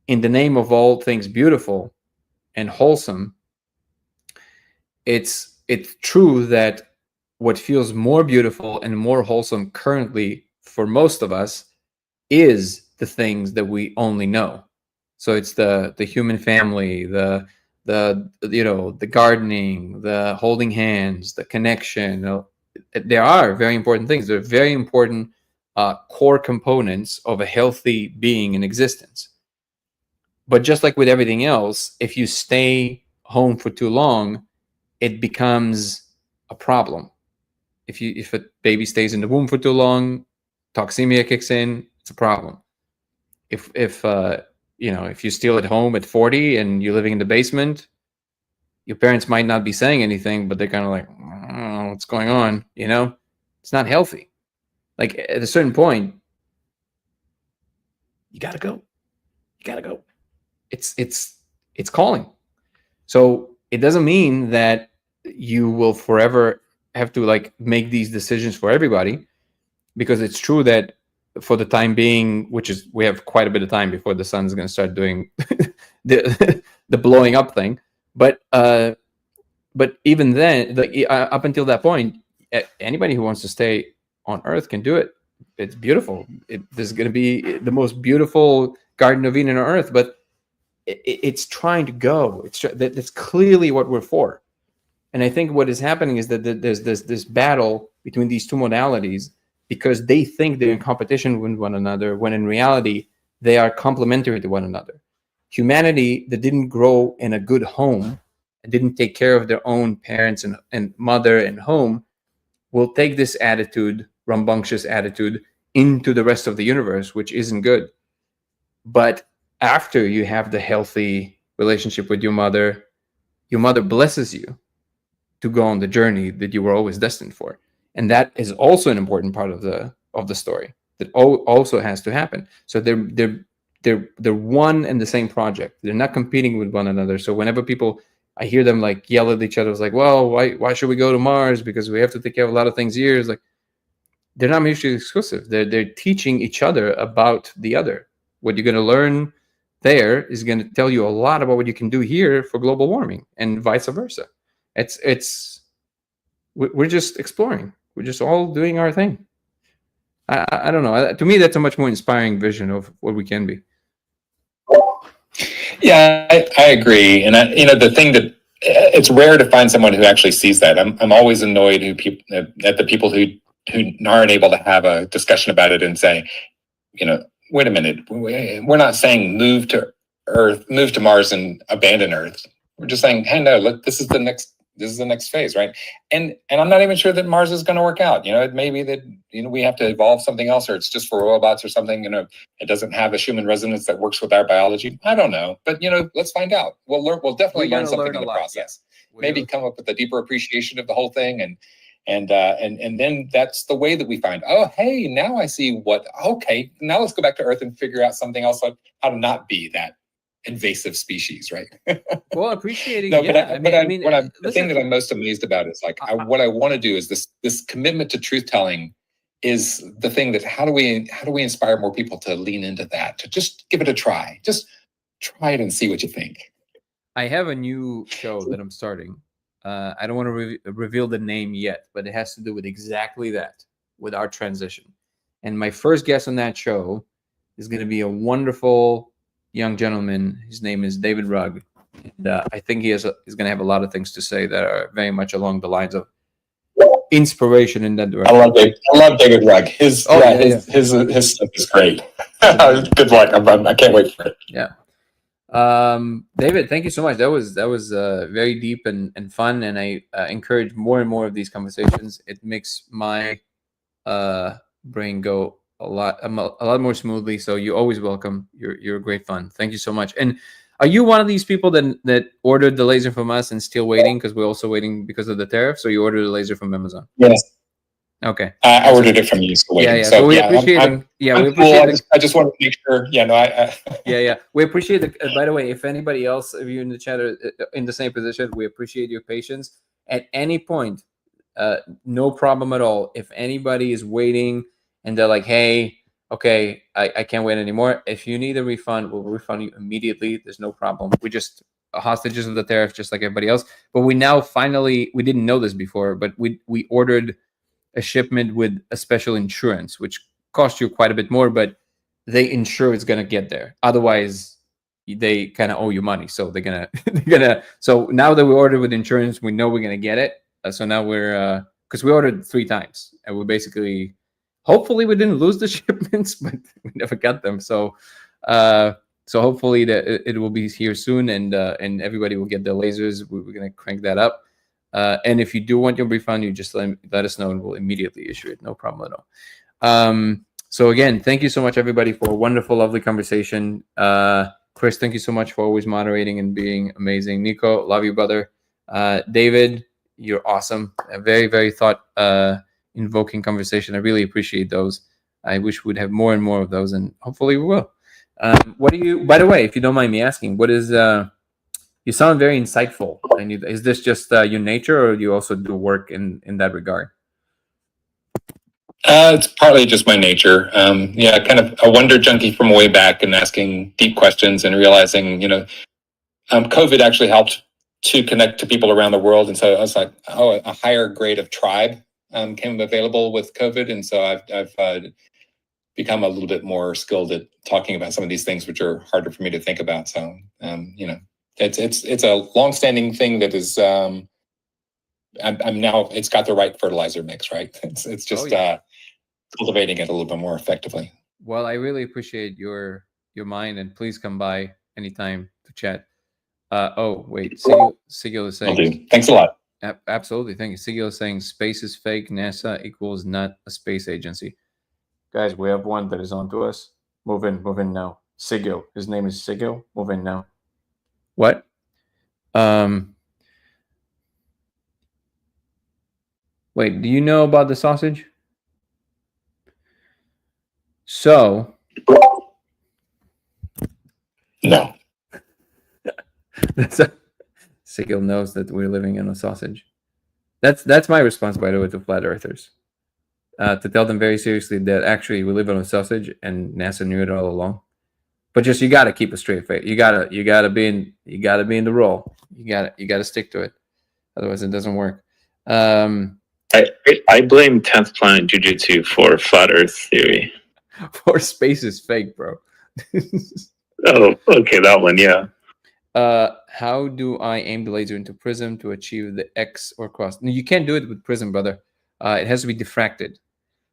in the name of all things beautiful and wholesome, it's true that what feels more beautiful and more wholesome currently for most of us is the things that we only know. So it's the human family, the gardening, the holding hands, the connection. There are very important things. They're very important core components of a healthy being in existence. But just like with everything else, if you stay home for too long, it becomes a problem. If a baby stays in the womb for too long, toxemia kicks in. It's a problem. If you're still at home at 40 and you're living in the basement, your parents might not be saying anything, but they're kind of like, I don't know what's going on. It's not healthy. Like at a certain point, you gotta go. You gotta go. It's calling. So it doesn't mean that you will forever have to like make these decisions for everybody. because it's true that for the time being, which is we have quite a bit of time before the sun's going to start doing the blowing up thing, but even then, up until that point, anybody who wants to stay on Earth can do it. It's beautiful. There's going to be the most beautiful Garden of Eden on Earth, but it's trying to go. That's clearly what we're for. And I think what is happening is that there's this battle between these two modalities because they think they're in competition with one another, when in reality, they are complementary to one another. Humanity that didn't grow in a good home and didn't take care of their own parents and mother and home will take this attitude, rambunctious attitude, into the rest of the universe, which isn't good. But after you have the healthy relationship with your mother blesses you to go on the journey that you were always destined for. And that is also an important part of the story that also has to happen. So they're one and the same project. They're not competing with one another. So whenever I hear them like yell at each other, it's like, well, why should we go to Mars? Because we have to take care of a lot of things here. It's like, they're not mutually exclusive. They're teaching each other about the other. What you're going to learn there is going to tell you a lot about what you can do here for global warming, and vice versa. We're just exploring. We're just all doing our thing. I don't know. To me, that's a much more inspiring vision of what we can be. Yeah, I agree. And the thing that it's rare to find someone who actually sees that. I'm always annoyed at the people who aren't able to have a discussion about it and say, wait a minute, we're not saying move to Mars and abandon Earth. We're just saying, hey, no, look, this is the next phase, right? And I'm not even sure that Mars is going to work out. It may be that we have to evolve something else, or it's just for robots or something. It doesn't have a Schumann resonance that works with our biology. I don't know, but let's find out. We'll definitely learn something in the process. Yeah. Maybe come up with a deeper appreciation of the whole thing, and then that's the way that we find, oh, hey, now I see okay, now let's go back to Earth and figure out something else, like how to not be that invasive species, right? Well, appreciating. No, yeah, the thing that I'm most amazed about is what I want to do is this commitment to truth telling is the thing that how do we inspire more people to lean into that, to just give it a try, just try it and see what you think. I have a new show that I'm starting. I don't want to reveal the name yet, but it has to do with exactly that, with our transition. And my first guest on that show is going to be a wonderful young gentleman. His name is David Rugg. And I think he's going to have a lot of things to say that are very much along the lines of inspiration in that direction. I love David Rugg. His stuff is great. Good luck. I can't wait for it. Yeah. David, thank you so much. That was very deep and fun, and I encourage more and more of these conversations. It makes my brain go a lot more smoothly. So you're always welcome. You're great fun. Thank you so much. And are you one of these people that ordered the laser from us and still waiting because we're also waiting because of the tariff? So you ordered the laser from Amazon? Yes. Okay. I ordered it from you. So waiting. Yeah. So we appreciate it. Cool. I just want to make sure. Yeah. No. Yeah. We appreciate it. By the way, if anybody else of you in the chat are in the same position, we appreciate your patience. At any point, no problem at all. If anybody is waiting and they're like, "Hey, okay, I can't wait anymore." If you need a refund, we'll refund you immediately. There's no problem. We just hostages of the tariff, just like everybody else. But we now finally, we didn't know this before, but we ordered a shipment with a special insurance, which costs you quite a bit more, but they ensure it's going to get there. Otherwise, they kind of owe you money. So they're gonna so now that we ordered with insurance, we know we're going to get it. So now we're, because we ordered 3 times and we basically, hopefully we didn't lose the shipments, but we never got them. So hopefully that it will be here soon, and everybody will get their lasers. We're going to crank that up. And if you do want your refund, you just let us know and we'll immediately issue it. No problem at all. So again, thank you so much, everybody, for a wonderful, lovely conversation. Chris, thank you so much for always moderating and being amazing. Nico, love you, brother. David, you're awesome. A very, very thought-invoking conversation. I really appreciate those. I wish we'd have more and more of those, and hopefully we will. What do you, by the way, if you don't mind me asking, what is... You sound very insightful. And is this just your nature, or do you also do work in that regard? It's partly just my nature. Yeah, kind of a wonder junkie from way back and asking deep questions and realizing, COVID actually helped to connect to people around the world. And so I was like, oh, a higher grade of tribe came available with COVID. And so I've become a little bit more skilled at talking about some of these things, which are harder for me to think about. So, it's a longstanding thing that is, I'm now, it's got the right fertilizer mix, right? It's just, cultivating it a little bit more effectively. Well, I really appreciate your mind, and please come by anytime to chat. Oh wait, Sigil is saying. Thanks a lot. Absolutely, thank you. Sigil is saying space is fake. NASA equals not a space agency. Guys, we have one that is on to us. Move in now. Sigil. His name is Sigil. Move in now. What? Wait, do you know about the sausage? So, no. Sigil knows that we're living in a sausage. That's my response, by the way, to flat earthers. To tell them very seriously that actually we live on a sausage and NASA knew it all along. But just you got to keep a straight face. You gotta be in the role. You gotta stick to it. Otherwise, it doesn't work. I blame 10th Planet Jiu-Jitsu for flat Earth theory. For space is fake, bro. Oh, okay, that one, yeah. How do I aim the laser into prism to achieve the X or cross? No, you can't do it with prism, brother. It has to be diffracted.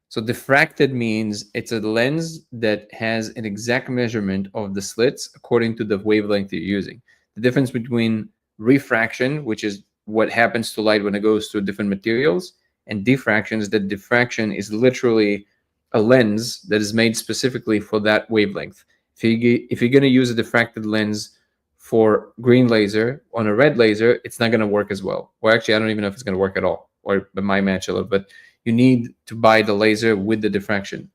So diffracted means it's a lens that has an exact measurement of the slits according to the wavelength you're using. The difference between refraction, which is what happens to light when it goes through different materials, and diffraction is that diffraction is literally a lens that is made specifically for that wavelength. If you're going to use a diffracted lens for green laser on a red laser, it's not going to work as well. Or actually, I don't even know if it's going to work at all, or it might match a little, but you need to buy the laser with the diffraction.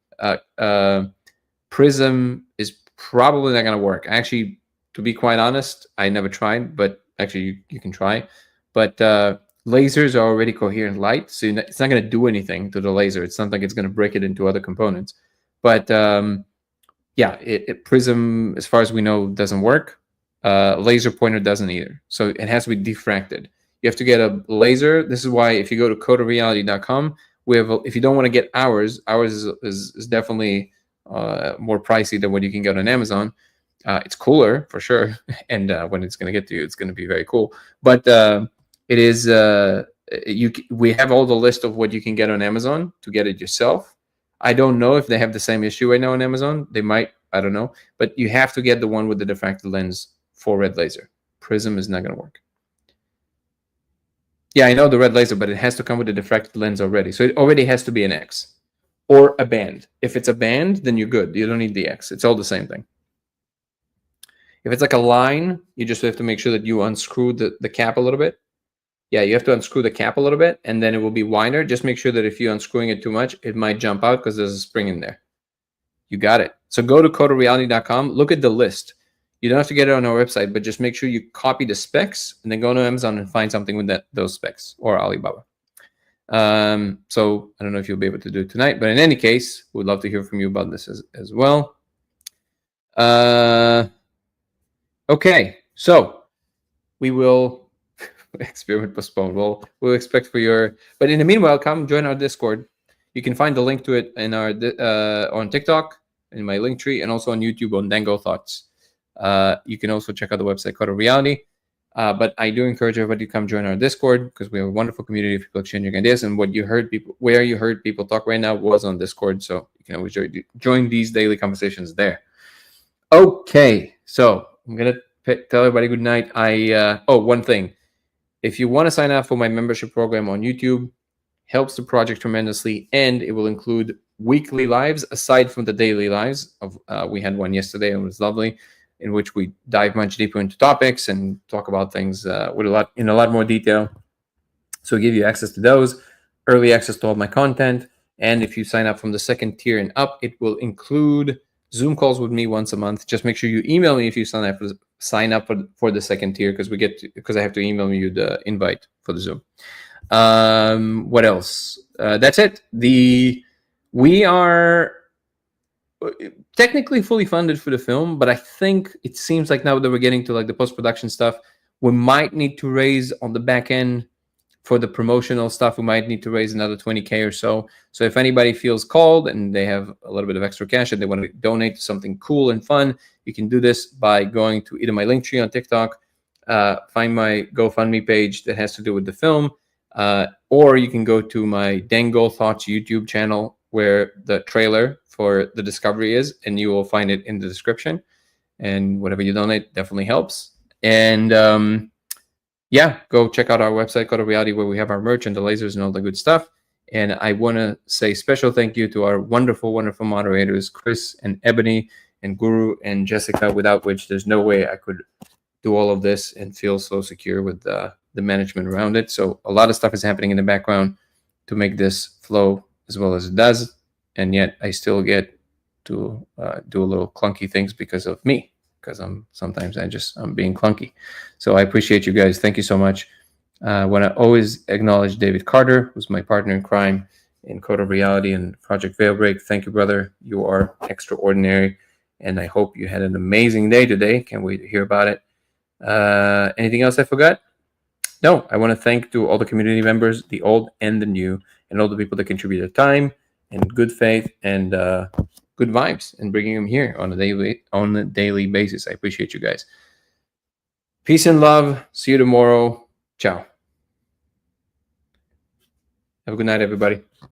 Prism is probably not going to work. Actually, to be quite honest, I never tried, but actually you can try. But lasers are already coherent light, so it's not going to do anything to the laser. It's not like it's going to break it into other components. But yeah, prism, as far as we know, doesn't work. Laser pointer doesn't either. So it has to be diffracted. You have to get a laser. This is why if you go to contrarian.com, we have. If you don't want to get ours is definitely more pricey than what you can get on Amazon. It's cooler for sure, and when it's going to get to you, it's going to be very cool. But it is. We have all the list of what you can get on Amazon to get it yourself. I don't know if they have the same issue right now on Amazon. They might. I don't know. But you have to get the one with the diffracted lens for red laser. Prism is not going to work. Yeah, I know the red laser, but it has to come with a diffracted lens already. So it already has to be an X or a band. If it's a band, then you're good. You don't need the X. It's all the same thing. If it's like a line, you just have to make sure that you unscrew the cap a little bit. Yeah, you have to unscrew the cap a little bit, and then it will be wider. Just make sure that if you're unscrewing it too much, it might jump out because there's a spring in there. You got it. So go to codeofreality.com. Look at the list. You don't have to get it on our website, but just make sure you copy the specs and then go to Amazon and find something with those specs, or Alibaba. So I don't know if you'll be able to do it tonight, but in any case, we'd love to hear from you about this as well. Okay, so we will experiment postponed. We'll expect for your, but in the meanwhile, come join our Discord. You can find the link to it in our on TikTok, in my link tree, and also on YouTube on Dango Thoughts. You can also check out the website Code of Reality. But I do encourage everybody to come join our Discord because we have a wonderful community of people exchanging ideas. And where you heard people talk right now was on Discord. So you can always join these daily conversations there. Okay, so I'm gonna tell everybody good night. One thing. If you want to sign up for my membership program on YouTube, helps the project tremendously, and it will include weekly lives aside from the daily lives. We had one yesterday, and it was lovely, in which we dive much deeper into topics and talk about things in a lot more detail. So give you access to those, early access to all my content, and if you sign up from the second tier and up, it will include Zoom calls with me once a month. Just make sure you email me if you sign up for the second tier, because I have to email you the invite for the Zoom. What else? That's it. The We are technically fully funded for the film, but I think it seems like now that we're getting to like the post-production stuff, we might need to raise on the back end for the promotional stuff. We might need to raise another 20K or so. So if anybody feels called and they have a little bit of extra cash and they want to donate to something cool and fun, you can do this by going to either my link tree on TikTok, find my GoFundMe page that has to do with the film, or you can go to my Dango Thoughts YouTube channel where the trailer for the Discovery is, and you will find it in the description. And whatever you donate definitely helps. And yeah, go check out our website, Code of Reality, where we have our merch and the lasers and all the good stuff. And I want to say special thank you to our wonderful, wonderful moderators, Chris and Ebony and Guru and Jessica, without which there's no way I could do all of this and feel so secure with the management around it. So a lot of stuff is happening in the background to make this flow as well as it does. And yet I still get to do a little clunky things because of me, because sometimes I'm being clunky. So I appreciate you guys. Thank you so much. I want to always acknowledge David Carter, who's my partner in crime in Code of Reality and Project Veilbreak. Thank you, brother. You are extraordinary. And I hope you had an amazing day today. Can't wait to hear about it. Anything else I forgot? No, I want to thank to all the community members, the old and the new, and all the people that contribute their time and good faith and good vibes and bringing them here on a daily basis. I appreciate you guys. Peace and love. See you tomorrow. Ciao. Have a good night, everybody.